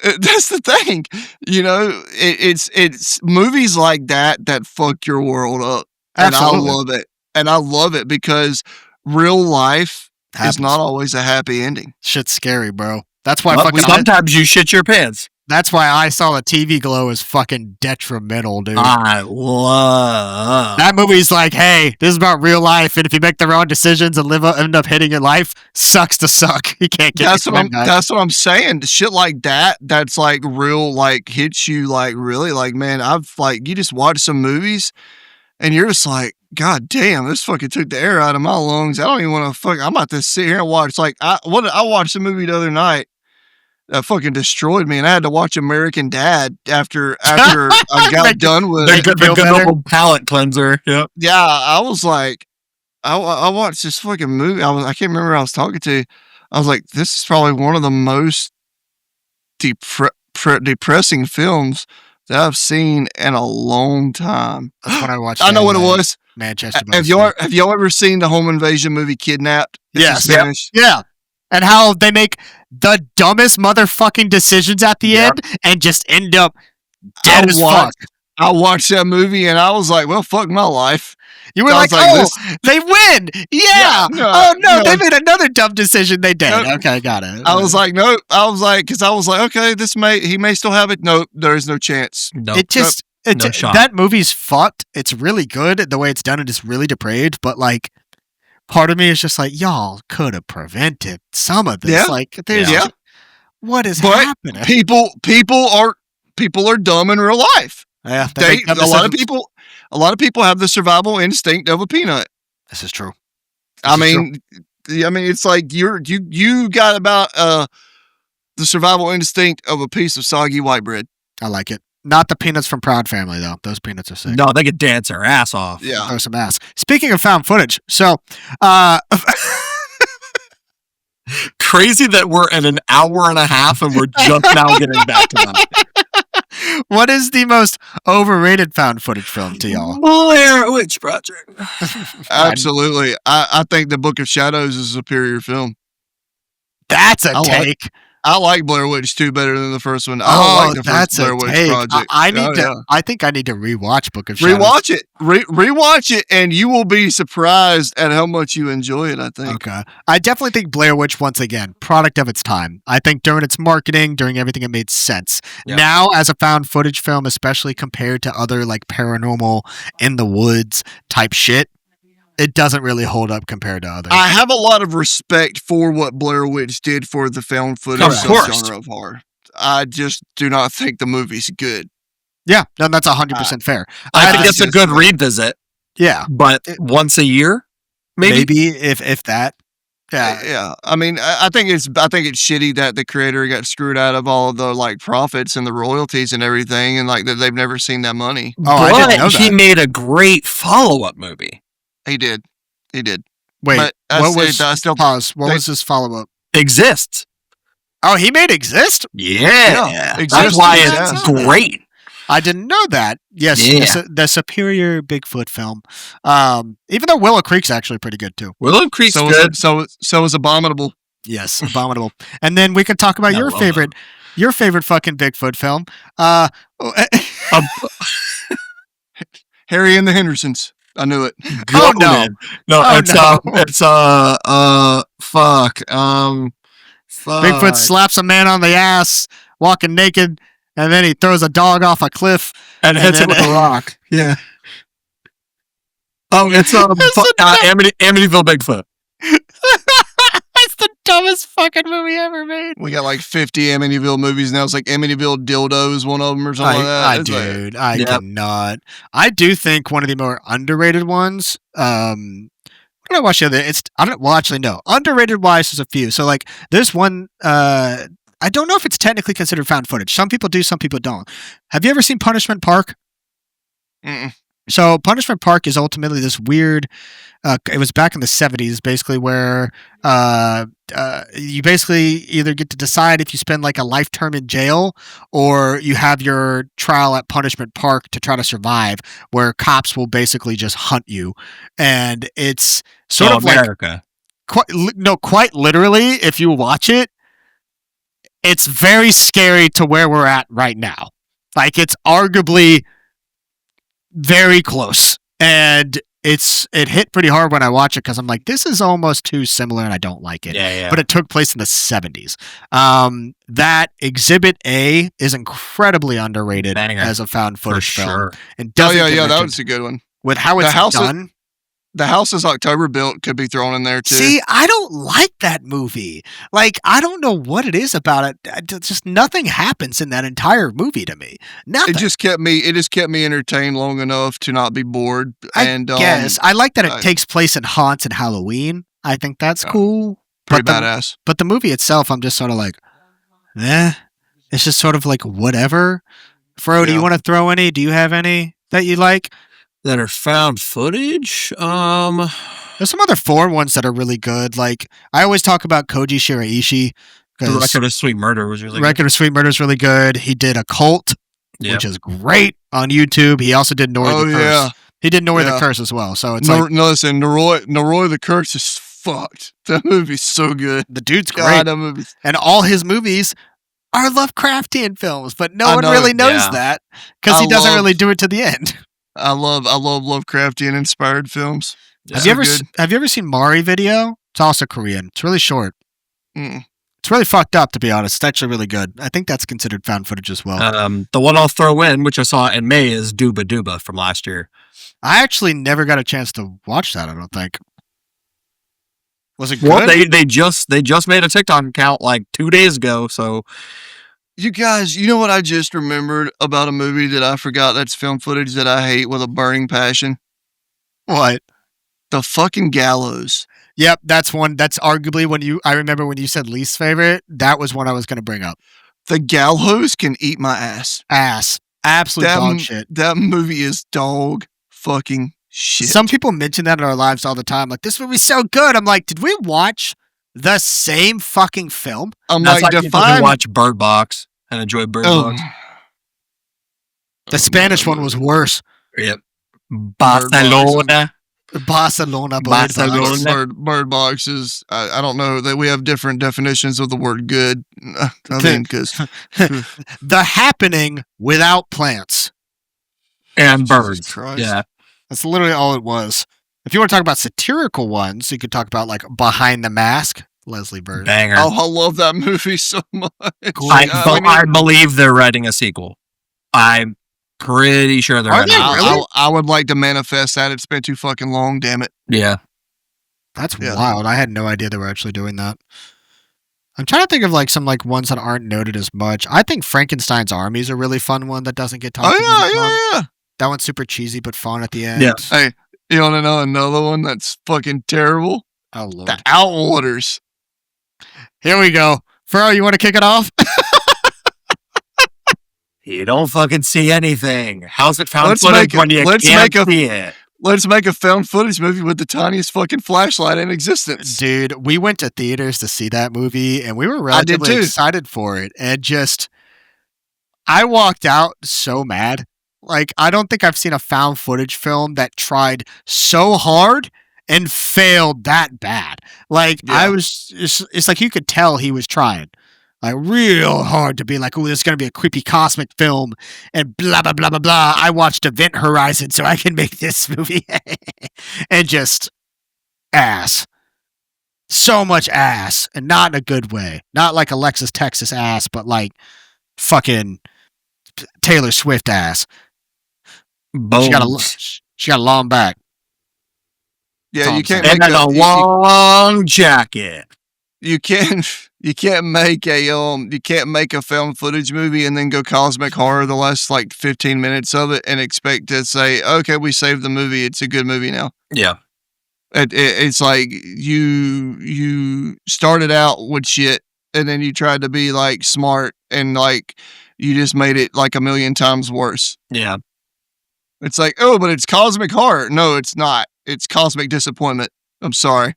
That's the thing, you know. It's movies like that fuck your world up. Absolutely. And I love it because real life is not always a happy ending. Shit's scary, bro. That's why sometimes you shit your pants. That's why I saw the TV glow is fucking detrimental, dude. I love that movie's like, hey, this is about real life, and if you make the wrong decisions and end up hating your life, sucks to suck. You can't get that's what I'm saying. Shit like that, that's like real, like hits you like really, like, man, I've like, you just watch some movies and you're just like, God damn, this fucking took the air out of my lungs. I don't even want to I'm about to sit here and watch. Like, I watched a movie the other night that fucking destroyed me, and I had to watch American Dad after I got done with the good old palate cleanser. Yep. Yeah, I was like, I watched this fucking movie. I can't remember who I was talking to. I was like, this is probably one of the most depressing films that I've seen in a long time. That's when I watched. I know what it was. Manchester. Have y'all ever seen the home invasion movie Kidnapped? Yes. Yeah. And how they make the dumbest motherfucking decisions at the end and just end up dead as fuck. I watched that movie and I was like, well, fuck my life. You were like, they win. Yeah. They made another dumb decision. They did. Okay, got it. I was like, nope. I was like, okay, he may still have it. Nope, there is no chance. Nope. That movie's fucked. It's really good. The way it's done, it is really depraved, but like, part of me is just like, y'all could have prevented some of this. Yeah. Like, what is happening? People are dumb in real life. Yeah, a lot of people have the survival instinct of a peanut. This is true. I mean, it's like you got about the survival instinct of a piece of soggy white bread. I like it. Not the peanuts from Proud Family, though. Those peanuts are sick. No, they could dance their ass off. Yeah. Throw some ass. Speaking of found footage, so... crazy that we're at an hour and a half and we're just now getting back to that. What is the most overrated found footage film to y'all? Blair Witch Project. Absolutely. I think The Book of Shadows is a superior film. That's a take. I like Blair Witch 2 better than the first one. I don't like the first Blair Witch Project. I think I need to rewatch Book of Shadows. Rewatch it. Rewatch it, and you will be surprised at how much you enjoy it, I think. Okay. I definitely think Blair Witch, once again, product of its time. I think during its marketing, during everything, it made sense. Yep. Now, as a found footage film, especially compared to other like paranormal in the woods type shit, it doesn't really hold up compared to others. I have a lot of respect for what Blair Witch did for the found footage genre of horror. I just do not think the movie's good. Yeah, no, that's 100% fair. I think it's a good revisit. Yeah, but once a year, maybe if that. Yeah. I mean, I think it's shitty that the creator got screwed out of all of the like profits and the royalties and everything, and like that they've never seen that money. Oh, I didn't know that. He made a great follow-up movie. He did. Wait, what was his follow-up? Exists. Oh, he made Exist? Yeah. That's why it's great. I didn't know that. Yes, the superior Bigfoot film. Even though Willow Creek's actually pretty good too. Willow Creek's good. So is Abominable. Yes, Abominable. And then we can talk about your favorite fucking Bigfoot film. Harry and the Hendersons. I knew it. Oh no! Fuck. Bigfoot slaps a man on the ass, walking naked, and then he throws a dog off a cliff and hits him with a rock. Yeah. Oh, it's Amityville Bigfoot. That's the dumbest fucking movie ever made. We got like 50 Amityville movies now. It's like Amityville Dildo is one of them or something like that. I cannot. I do think one of the more underrated ones. What did I watch the other? Underrated wise, there's a few. So like, there's one. I don't know if it's technically considered found footage. Some people do, some people don't. Have you ever seen Punishment Park? Mm-mm. So Punishment Park is ultimately this weird. It was back in the 70s, basically, where you basically either get to decide if you spend like a life term in jail or you have your trial at Punishment Park to try to survive, where cops will basically just hunt you. And it's sort of America. Quite literally, if you watch it, it's very scary to where we're at right now. Like, it's arguably very close. And it hit pretty hard when I watch it because I'm like, this is almost too similar and I don't like it. Yeah, yeah. But it took place in the 70s. That Exhibit A is incredibly underrated Banger. as a found for footage film. sure. And Oh doesn't yeah, get yeah, that mentioned. was a good one. With how The it's house is- done. The House is October Built could be thrown in there too. See, I don't like that movie. Like, I don't know what it is about it. Just nothing happens in that entire movie to me. Nothing. it just kept me entertained long enough to not be bored. And Yes, I like that it I- takes place in haunts and Halloween. I think that's Yeah. cool. pretty but the- badass. But the movie itself, I'm just sort of like, it's just sort of like whatever. Fro, do you Yeah. want to throw any? Do you have any that you like? That are found footage. There's some other foreign ones that are really good. Like I always talk about Koji Shiraishi The because Record of Sweet Murder was really Record of Sweet Murder is really good. He did a cult, good. which is great on YouTube. He also did Nori Oh the Curse. yeah. He did Nori the Yeah. Curse as well. So it's No, like no, listen, Noroi the Curse is fucked. That movie's so good. the dude's great, God, that movie's and all his movies are Lovecraftian films, but no I one know, really knows yeah. that because I he doesn't love- really do it to the end. I love Lovecraftian inspired films. Yeah. Have you So ever good. have you ever seen Mari video? It's also Korean. It's really short. Mm. It's really fucked up, to be honest. It's actually really good. I think that's considered found footage as well. The one I'll throw in, which I saw in May, is Duba Duba from last year. I actually never got a chance to watch that. I don't think. Was it good? Well, they just made a TikTok account like 2 days ago. So You guys, you know what I just remembered about a movie that I forgot that's film footage that I hate with a burning passion? What? The fucking Gallows. Yep, that's one. That's arguably when you. I remember when you said least favorite. That was one I was going to bring up. The Gallows can eat my ass. Ass, absolute dog shit. That movie is dog fucking shit. Some people mention that in our lives all the time. Like, this movie's so good. I'm like, did we watch the same fucking film? I'm that's like, like people who define. watch Bird Box and enjoy Bird Oh. Box. The Spanish one was worse. Yep. Barcelona. Barcelona. Barcelona. Bird Box is. I don't know that we have different definitions of the word good. I mean, because The Happening without plants. And Jesus birds. Christ. Yeah. That's literally all it was. If you want to talk about satirical ones, you could talk about like Behind the Mask, Leslie Bird. Banger. oh, I love that movie so much. I believe they're writing a sequel. I'm pretty sure they're Are writing they a sequel. really? I would like to manifest that. It's been too fucking long. Damn it. Yeah. That's Yeah. wild. I had no idea they were actually doing that. I'm trying to think of like some like ones that aren't noted as much. I think Frankenstein's Army is a really fun one that doesn't get talked Oh about. yeah, yeah. That one's super cheesy but fun at the end. Yeah. Hey, you want to know another one that's fucking terrible? Oh lord. The Outwaters. Here we go. Furrow, you want to kick it off? You don't fucking see anything. How's it found Let's footage make it- when you let's can't make a- see it? Let's make a found footage movie with the tiniest fucking flashlight in existence. Dude, we went to theaters to see that movie and we were I did relatively too. excited for it. And just, I walked out so mad. Like, I don't think I've seen a found footage film that tried so hard and failed that bad. Like, I Yeah. was, it's like you could tell he was trying. Like, real hard to be like, oh, this is going to be a creepy cosmic film and blah, blah, blah, blah, blah. I watched Event Horizon so I can make this movie. And just ass. So much ass. And not in a good way. Not like Alexis Texas ass, but like fucking Taylor Swift ass. Bones. She got a long back. Yeah, Tom you can't and make then a long jacket. you can't make a found footage movie and then go cosmic horror the last like 15 minutes of it and expect to say, okay, we saved the movie. It's a good movie now. Yeah. It's like you started out with shit and then you tried to be like smart and like you just made it like a million times worse. Yeah. It's like, oh, but it's cosmic horror. No, it's not. It's cosmic disappointment. I'm sorry.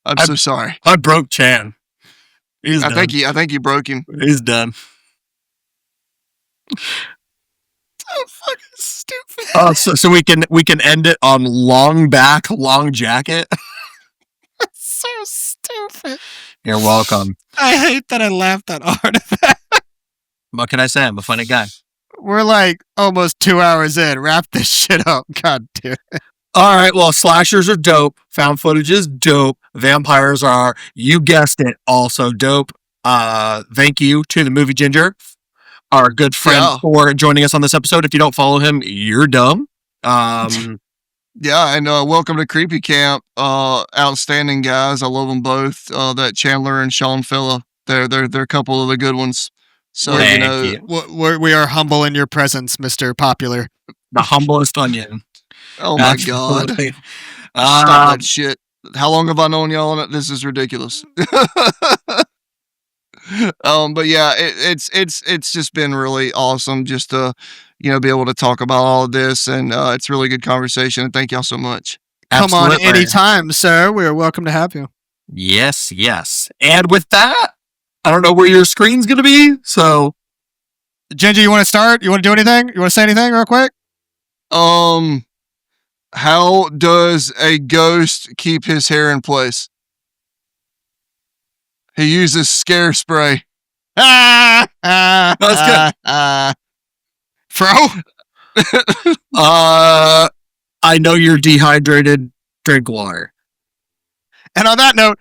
I'm so sorry. I broke Chan. He's I done. think you broke him. He's done. So fucking stupid. So we can end it on long back, long jacket. So stupid. You're welcome. I hate that I laughed that hard at that. What can I say? I'm a funny guy. We're like almost 2 hours in. Wrap this shit up. God damn it. All right, well, slashers are dope. Found footage is dope. Vampires are, you guessed it, also dope. Thank you to the movie Ginger, our good friend, Yeah. for joining us on this episode. If you don't follow him, you're dumb. Yeah, and welcome to Creepy Camp. Outstanding guys. I love them both. That Chandler and Sean fella. They're a couple of the good ones. So Thank you know, you. We are humble in your presence, Mr. Popular. The humblest onion. oh my god, Absolutely. stop that shit. How long have I known y'all? This is ridiculous. But yeah, it's just been really awesome just to be able to talk about all of this, and it's really good conversation. And thank y'all so much. Come on Absolutely. anytime, sir. We are welcome to have you. Yes, yes. And with that, I don't know where your screen's going to be, so Ginger, you want to start? You want to do anything? You want to say anything real quick? How does a ghost keep his hair in place? He uses scare spray. That's good. Fro? I know you're dehydrated. Drink water. And on that note,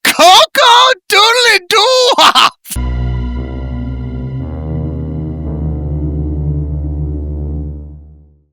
Coco Doodly Doo!